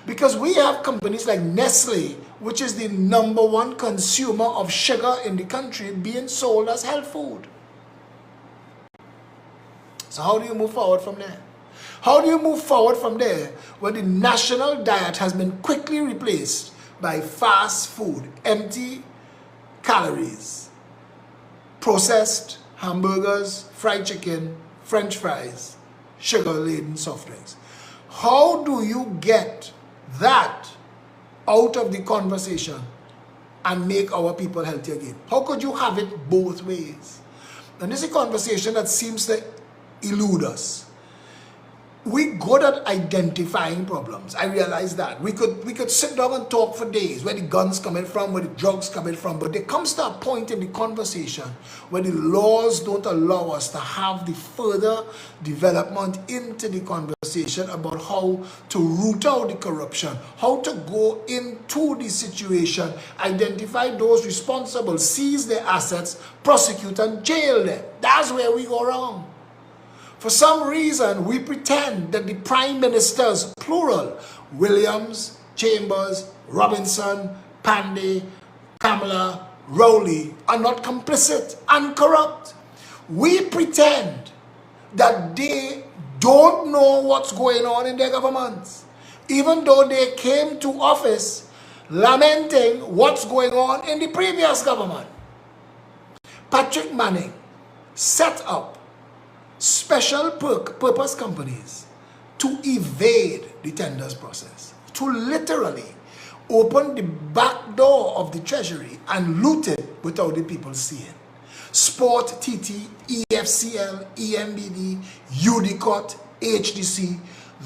Because we have companies like Nestle, which is the #1 consumer of sugar in the country, being sold as health food. So how do you move forward from there? How do you move forward from there when the national diet has been quickly replaced by fast food, empty calories, processed hamburgers, fried chicken, French fries, sugar-laden soft drinks? How do you get that out of the conversation and make our people healthy again? How could you have it both ways? And this is a conversation that seems to elude us. We're good at identifying problems. I realize that. We could sit down and talk for days where the guns coming from, where the drugs coming from, but there comes to a point in the conversation where the laws don't allow us to have the further development into the conversation about how to root out the corruption, how to go into the situation, identify those responsible, seize their assets, prosecute and jail them. That's where we go wrong. For some reason, we pretend that the prime ministers, plural, Williams, Chambers, Robinson, Pandey, Kamala, Rowley, are not complicit and corrupt. We pretend that they don't know what's going on in their governments, even though they came to office lamenting what's going on in the previous government. Patrick Manning set up special purpose companies to evade the tenders process, to literally open the back door of the treasury and loot it without the people seeing. Sport, TT, EFCL, EMBD, UDCOT, HDC,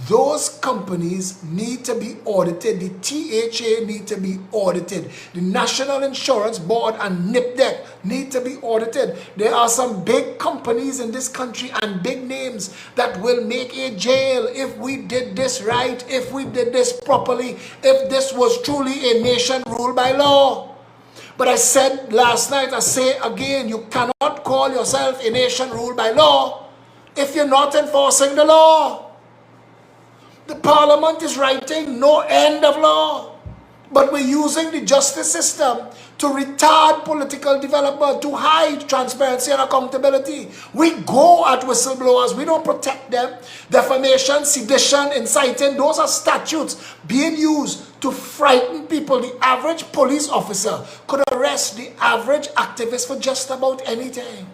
those companies need to be audited. The THA need to be audited. The National Insurance Board and NIPDEC need to be audited. There are some big companies in this country and big names that will make a jail if we did this right, if we did this properly, if this was truly a nation ruled by law. But I said last night, I say again, you cannot call yourself a nation ruled by law if you're not enforcing the law. The parliament is writing no end of law, but we're using the justice system to retard political development, to hide transparency and accountability. We go at whistleblowers, we don't protect them. Defamation, sedition, inciting, those are statutes being used to frighten people. The average police officer could arrest the average activist for just about anything.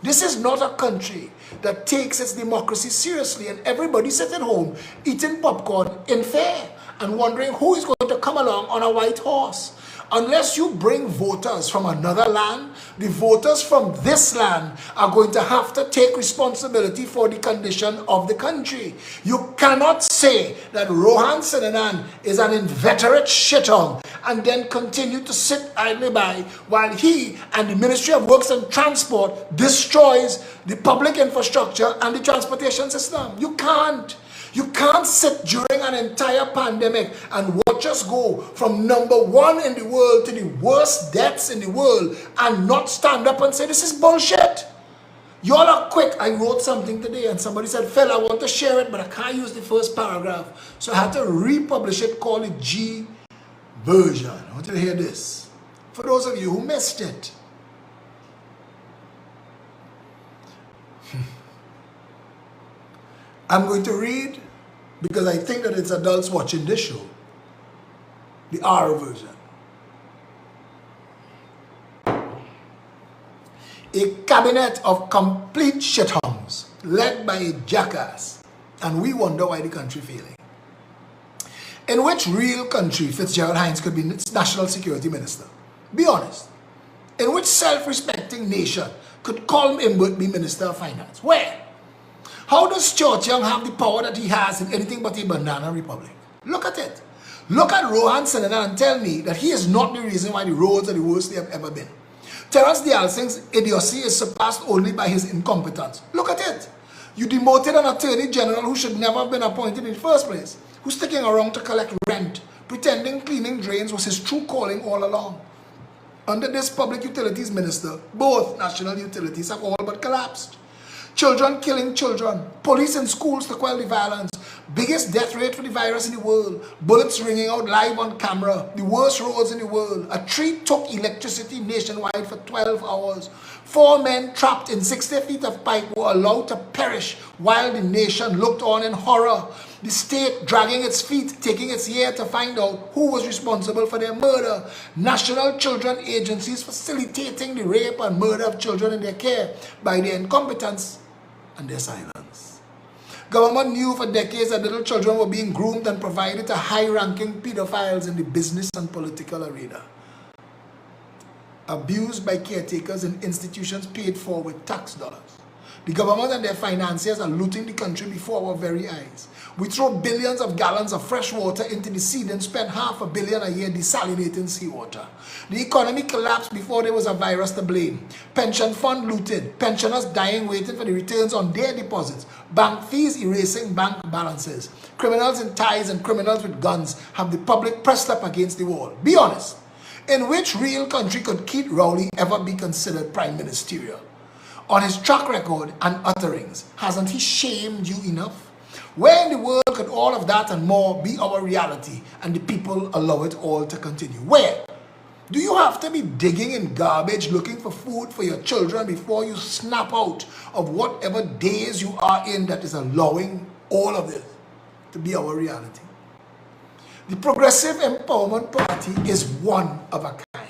This is not a country that takes its democracy seriously, and everybody sitting home eating popcorn in fear and wondering who is going to come along on a white horse. unless you bring voters from another land, the voters from this land are going to have to take responsibility for the condition of the country. You cannot say that Rohan Sinanan is an inveterate shithog and then continue to sit idly by while he and the Ministry of Works and Transport destroys the public infrastructure and the transportation system. You can't. You can't sit during an entire pandemic and watch us go from #1 in the world to the worst deaths in the world and not stand up and say, this is bullshit. Y'all are quick. I wrote something today and somebody said, Phil, I want to share it, but I can't use the first paragraph. So I had to republish it, call it G version. I want you to hear this. For those of you who missed it. I'm going to read, because I think that it's adults watching this show, the R version. A cabinet of complete shithounds led by a jackass, and we wonder why the country failing. In which real country Fitzgerald Hines could be National Security Minister? Be honest. In which self-respecting nation could Colm Imbert be Minister of Finance? Where? How does Cho Chiang have the power that he has in anything but a banana republic? Look at it. Look at Rohan Sinanan and tell me that he is not the reason why the roads are the worst they have ever been. Terence Dialsing's idiocy is surpassed only by his incompetence. Look at it. You demoted an attorney general who should never have been appointed in the first place, who's sticking around to collect rent, pretending cleaning drains was his true calling all along. Under this public utilities minister, both national utilities have all but collapsed. Children killing children, police in schools to quell the violence, biggest death rate for the virus in the world, bullets ringing out live on camera, the worst roads in the world. A tree took electricity nationwide for 12 hours. 4 men trapped in 60 feet of pipe were allowed to perish while the nation looked on in horror. The state dragging its feet, taking its year to find out who was responsible for their murder. National children agencies facilitating the rape and murder of children in their care by their incompetence and their silence. Government knew for decades that little children were being groomed and provided to high-ranking pedophiles in the business and political arena. Abused by caretakers in institutions paid for with tax dollars. The government and their financiers are looting the country before our very eyes. We throw billions of gallons of fresh water into the sea and spend $500 million a year desalinating seawater. The economy collapsed before there was a virus to blame. Pension fund looted. Pensioners dying waiting for the returns on their deposits. Bank fees erasing bank balances. Criminals in ties and criminals with guns have the public pressed up against the wall. Be honest. In which real country could Keith Rowley ever be considered prime ministerial? On his track record and utterings, hasn't he shamed you enough? Where in the world could all of that and more be our reality and the people allow it all to continue? Where? Do you have to be digging in garbage looking for food for your children before you snap out of whatever days you are in that is allowing all of this to be our reality? The Progressive Empowerment Party is one of a kind.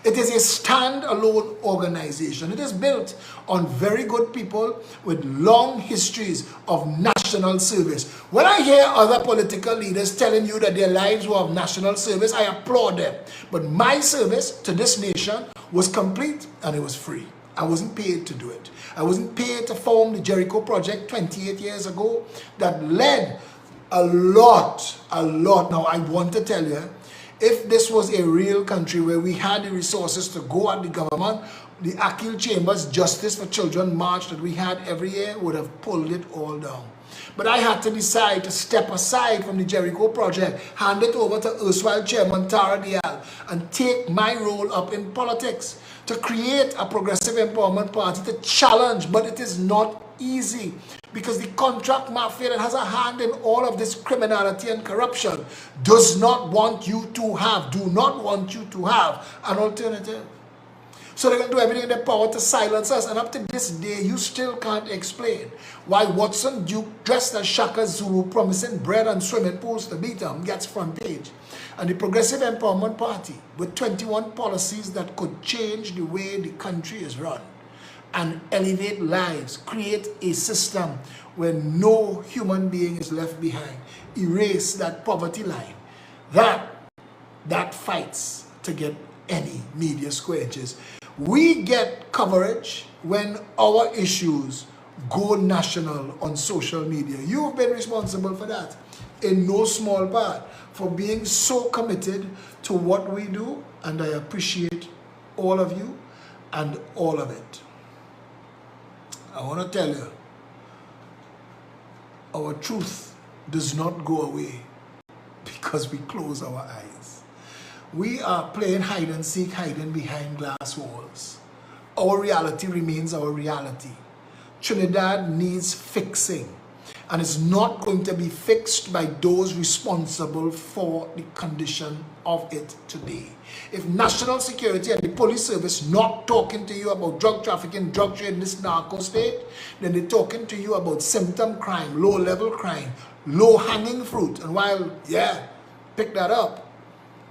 It is a stand-alone organization. It is built on very good people with long histories of national service. When I hear other political leaders telling you that their lives were of national service, I applaud them. But my service to this nation was complete and it was free. I wasn't paid to do it. I wasn't paid to form the Jericho Project 28 years ago that led a lot. Now, I want to tell you, if this was a real country where we had the resources to go at the government, the Akil Chambers Justice for Children March that we had every year would have pulled it all down. But I had to decide to step aside from the Jericho Project, hand it over to erstwhile Chairman Tara Dial, and take my role up in politics to create a Progressive Empowerment Party to challenge, but it is not easy because the contract mafia that has a hand in all of this criminality and corruption do not want you to have an alternative. So they're going to do everything in their power to silence us. And up to this day, you still can't explain why Watson Duke, dressed as Shaka Zulu, promising bread and swimming pools to beat him, gets front page. And the Progressive Empowerment Party, with 21 policies that could change the way the country is run and elevate lives, create a system where no human being is left behind, erase that poverty line, that fights to get any media squares. We get coverage when our issues go national on social media. You've been responsible for that, in no small part, for being so committed to what we do, and I appreciate all of you and all of it. I want to tell you, our truth does not go away because we close our eyes. We are playing hide and seek, hiding behind glass walls. Our reality remains our reality. Trinidad needs fixing, and it's not going to be fixed by those responsible for the condition of it today. If national security and the police service not talking to you about drug trafficking, drug trade in this narco state, then they're talking to you about symptom crime, low-level crime, low-hanging fruit. And while, yeah, pick that up,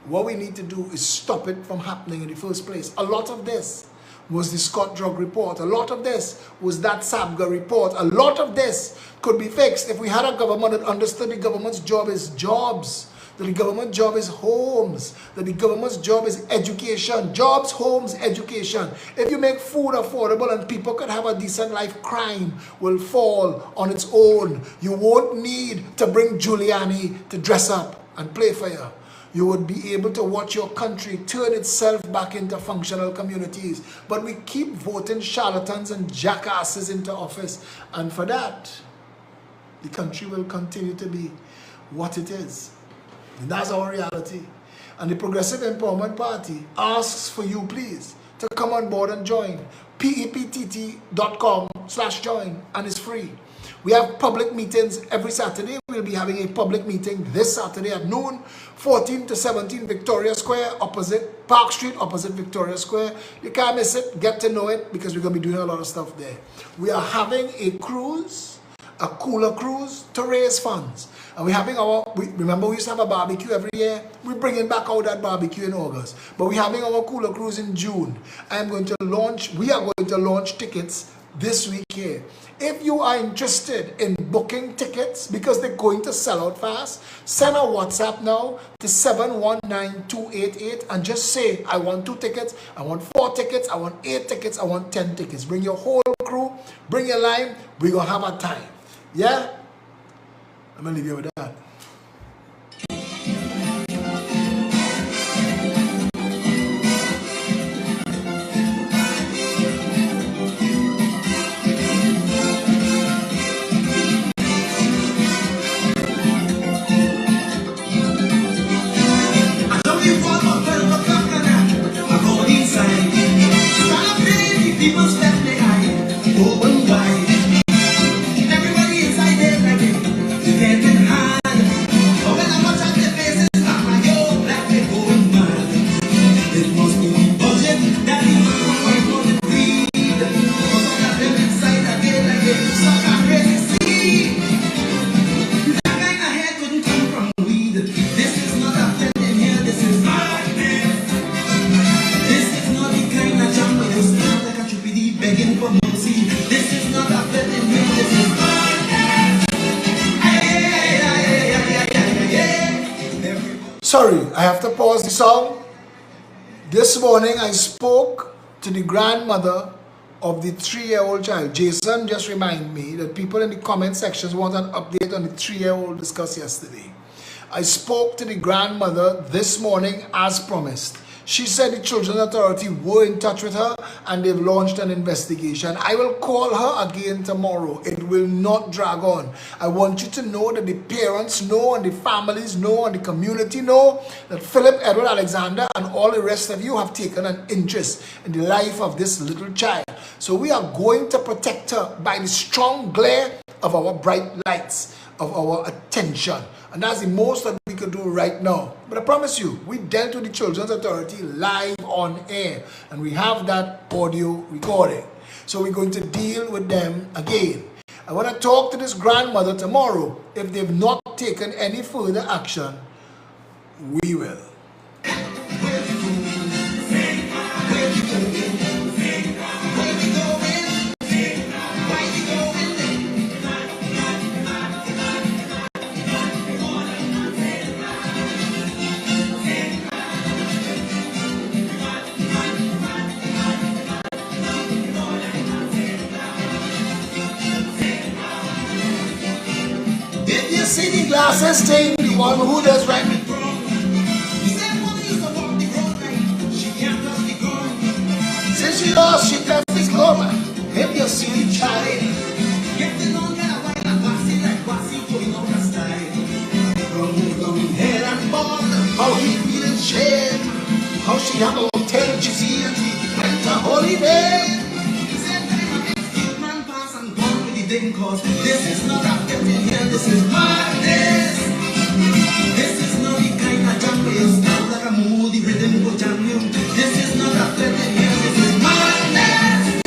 what we need to do is stop it from happening in the first place. A lot of this was the Scott drug report. A lot of this was that SABGA report. A lot of this could be fixed if we had a government that understood the government's job is jobs, that the government job is homes, that the government's job is education. Jobs, homes, education. If you make food affordable and people can have a decent life, crime will fall on its own. You won't need to bring Giuliani to dress up and play for you. You would be able to watch your country turn itself back into functional communities. But we keep voting charlatans and jackasses into office. And for that, the country will continue to be what it is. And that's our reality. And the Progressive Empowerment Party asks for you, please, to come on board and join. peptt.com/join, and it's free. We have public meetings every Saturday. We'll be having a public meeting this Saturday at noon, 14 to 17 Victoria Square, opposite Park Street, opposite Victoria Square. You can't miss it. Get to know it, because we're going to be doing a lot of stuff there. We are having a cruise, a cooler cruise, to raise funds. And we're having remember we used to have a barbecue every year? We're bringing back out that barbecue in August. But we're having our cooler cruise in June. We are going to launch tickets this week here. If you are interested in booking tickets, because they're going to sell out fast, send a WhatsApp now to 719288 and just say, I want 2 tickets, I want 4 tickets, I want 8 tickets, I want 10 tickets. Bring your whole crew, bring your line, we're going to have a time. Yeah? I'm going to leave you with that. Sorry, I have to pause the song. This morning I spoke to the grandmother of the 3-year-old child. Jason just reminded me that people in the comment sections want an update on the 3-year-old discussed yesterday. I spoke to the grandmother this morning as promised. She said the Children's Authority were in touch with her and they've launched an investigation. I will call her again tomorrow. It will not drag on. I want you to know that the parents know and the families know and the community know that Phillip Edward Alexander and all the rest of you have taken an interest in the life of this little child. So we are going to protect her by the strong glare of our bright lights, of our attention. And that's the most that we could do right now. But I promise you, we dealt with the Children's Authority live on air. And we have that audio recording. So we're going to deal with them again. I want to talk to this grandmother tomorrow. If they've not taken any further action, we will. That's his thing, the one who does right. Since she lost, she got this go. If you see the child, how he feeling shame, how she have a tail, she see it, went to holiday. This is not a getting here, this is madness. This is not the kind of jump where you start like a moody rhythm go jam you. This is not a getting here, this is madness.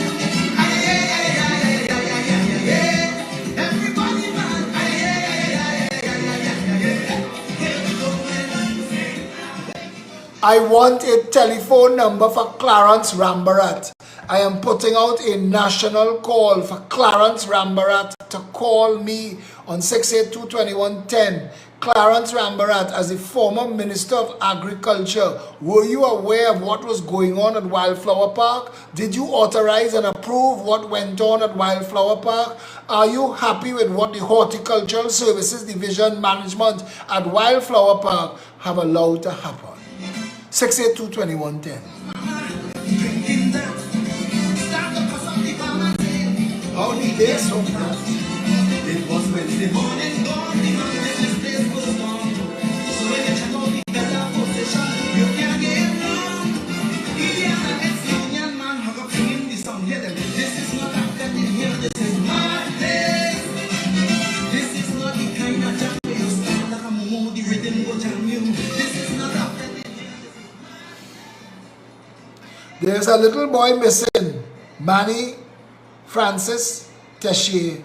Everybody mad. I want a telephone number for Clarence Rambarat. I am putting out a national call for Clarence Rambarat to call me on 682-2110. Clarence Rambarat, as the former Minister of Agriculture, were you aware of what was going on at Wildflower Park? Did you authorize and approve what went on at Wildflower Park? Are you happy with what the Horticultural Services Division Management at Wildflower Park have allowed to happen? 682-2110. Only day so fast. It was Wednesday morning, gone. The business place was gone. So when you check out the better position, you can't get wrong. He and an ex-union man hug up singing the song. Hear them. This is not a getting here. This is madness. This is not the kind of jam where you start like a moody rhythm go jam you. This is not a getting here. There's a little boy missing. Manny Francis Tessier.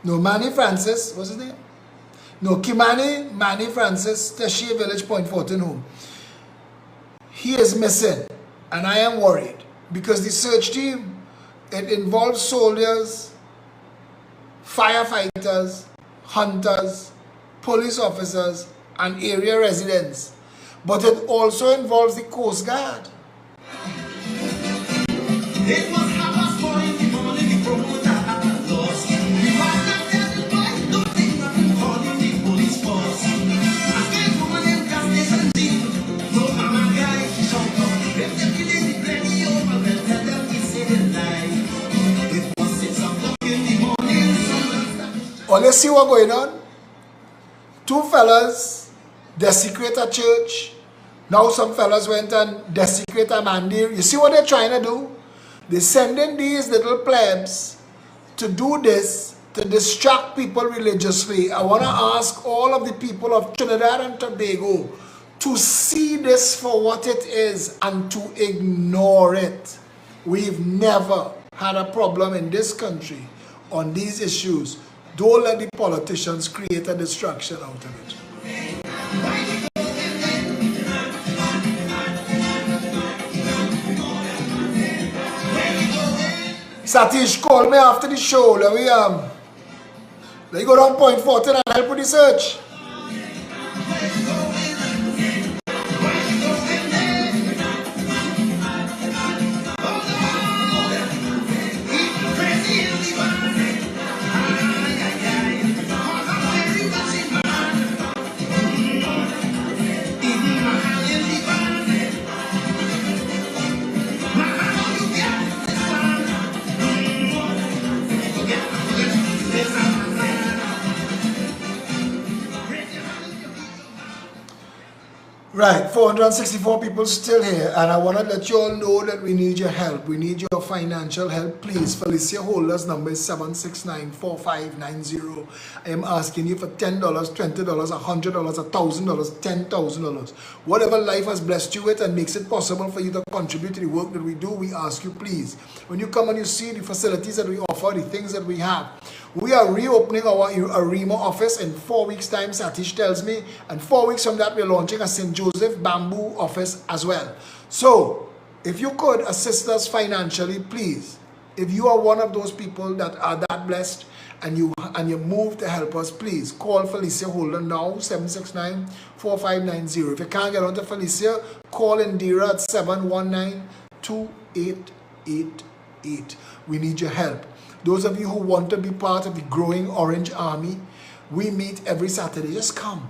No, Manny Francis, what's his name? No, Manny Francis Tessier Village, Point Fortin home. He is missing, and I am worried because the search team, it involves soldiers, firefighters, hunters, police officers, and area residents. But it also involves the Coast Guard. It was half four in the morning, the promoter had a loss. The man that tell the boy, don't think nothing, calling the police force. A guy woman in gas station deep, no mama guy, shut up. If they're killing the bloody old man, they'll tell them he said it live. It was 6 o'clock in the morning, oh, let's see what's going on. Two fellas desecrate a church. Now some fellas went and desecrate a mandir. You see what they're trying to do? They're sending these little plebs to do this, to distract people religiously. I want to ask all of the people of Trinidad and Tobago to see this for what it is and to ignore it. We've never had a problem in this country on these issues. Don't let the politicians create a distraction out of it. Satish called me after the show. Let me go down Point Fortin and help with the search. Right, 464 people still here, and I want to let you all know that we need your help. We need your financial help, please. Felicia Holder's number is 769-4590. I am asking you for $10, $20, $100, $1,000, $10,000. Whatever life has blessed you with and makes it possible for you to contribute to the work that we do, we ask you, please. When you come and you see the facilities that we offer, the things that we have, we are reopening our Arima office in 4 weeks' time, Satish tells me, and 4 weeks from that, we're launching a St. Joseph Bamboo office as well. So, if you could assist us financially, please. If you are one of those people that are that blessed and you move to help us, please call Felicia Holder now, 769-4590. If you can't get on to Felicia, call Indira at 719-2888. We need your help. Those of you who want to be part of the growing Orange Army, We meet every Saturday. Just come.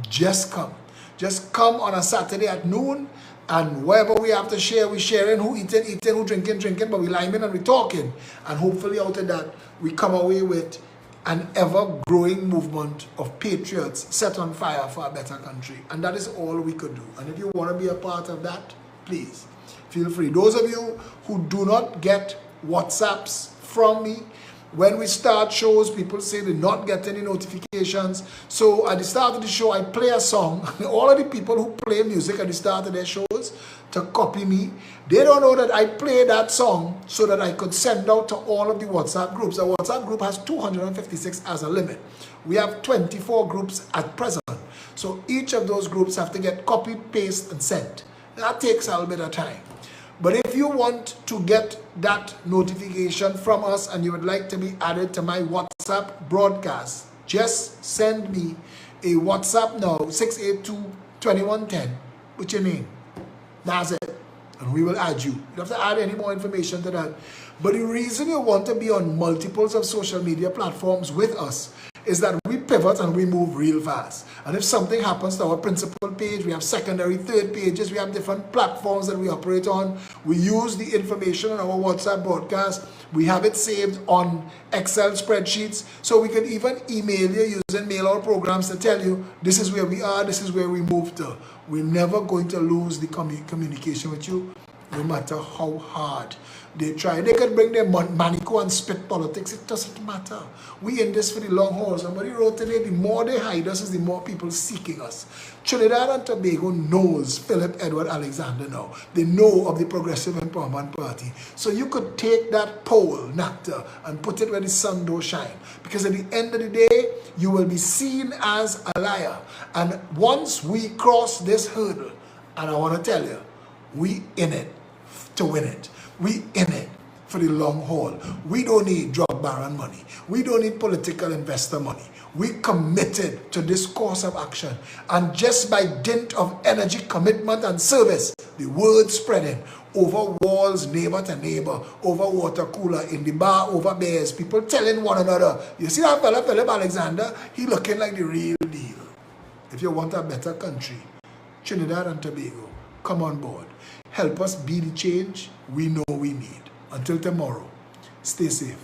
Just come. Just come on a Saturday at noon, and wherever we have to share, we sharing. Who eating, who drinking, but we liming and we talking. And hopefully out of that, we come away with an ever-growing movement of patriots set on fire for a better country. And that is all we could do. And if you want to be a part of that, please, feel free. Those of you who do not get WhatsApps from me, when we start shows, people say they not get any notifications. So at the start of the show, I play a song. All of the people who play music at the start of their shows to copy me, they don't know that I play that song so that I could send out to all of the WhatsApp groups. A WhatsApp group has 256 as a limit. We have 24 groups at present. So each of those groups have to get copied, pasted, and sent. That takes a little bit of time. But if you want to get that notification from us and you would like to be added to my WhatsApp broadcast, just send me a WhatsApp now, 682-2110, with your name. That's it. And we will add you. You don't have to add any more information to that. But the reason you want to be on multiples of social media platforms with us is that we pivot and we move real fast. And if something happens to our principal page, we have secondary, third pages, we have different platforms that we operate on. We use the information on our WhatsApp broadcast. We have it saved on Excel spreadsheets. So we can even email you using mail out programs to tell you, this is where we are, this is where we move to. We're never going to lose the communication with you, no matter how hard they try. They could bring their manico and spit politics. It doesn't matter. We in this for the long haul. Somebody wrote today, the more they hide us is the more people seeking us. Trinidad and Tobago knows Phillip Edward Alexander now. They know of the Progressive Empowerment Party. So you could take that pole, nectar, and put it where the sun don't shine. Because at the end of the day, you will be seen as a liar. And once we cross this hurdle, and I want to tell you, we in it to win it. We in it for the long haul. We don't need drug baron money. We don't need political investor money. We committed to this course of action. And just by dint of energy, commitment, and service, the word spreading over walls, neighbor to neighbor, over water cooler, in the bar, over beers, people telling one another, you see that fella, Phillip Alexander, he looking like the real deal. If you want a better country, Trinidad and Tobago, come on board. Help us be the change we know we need. Until tomorrow, stay safe.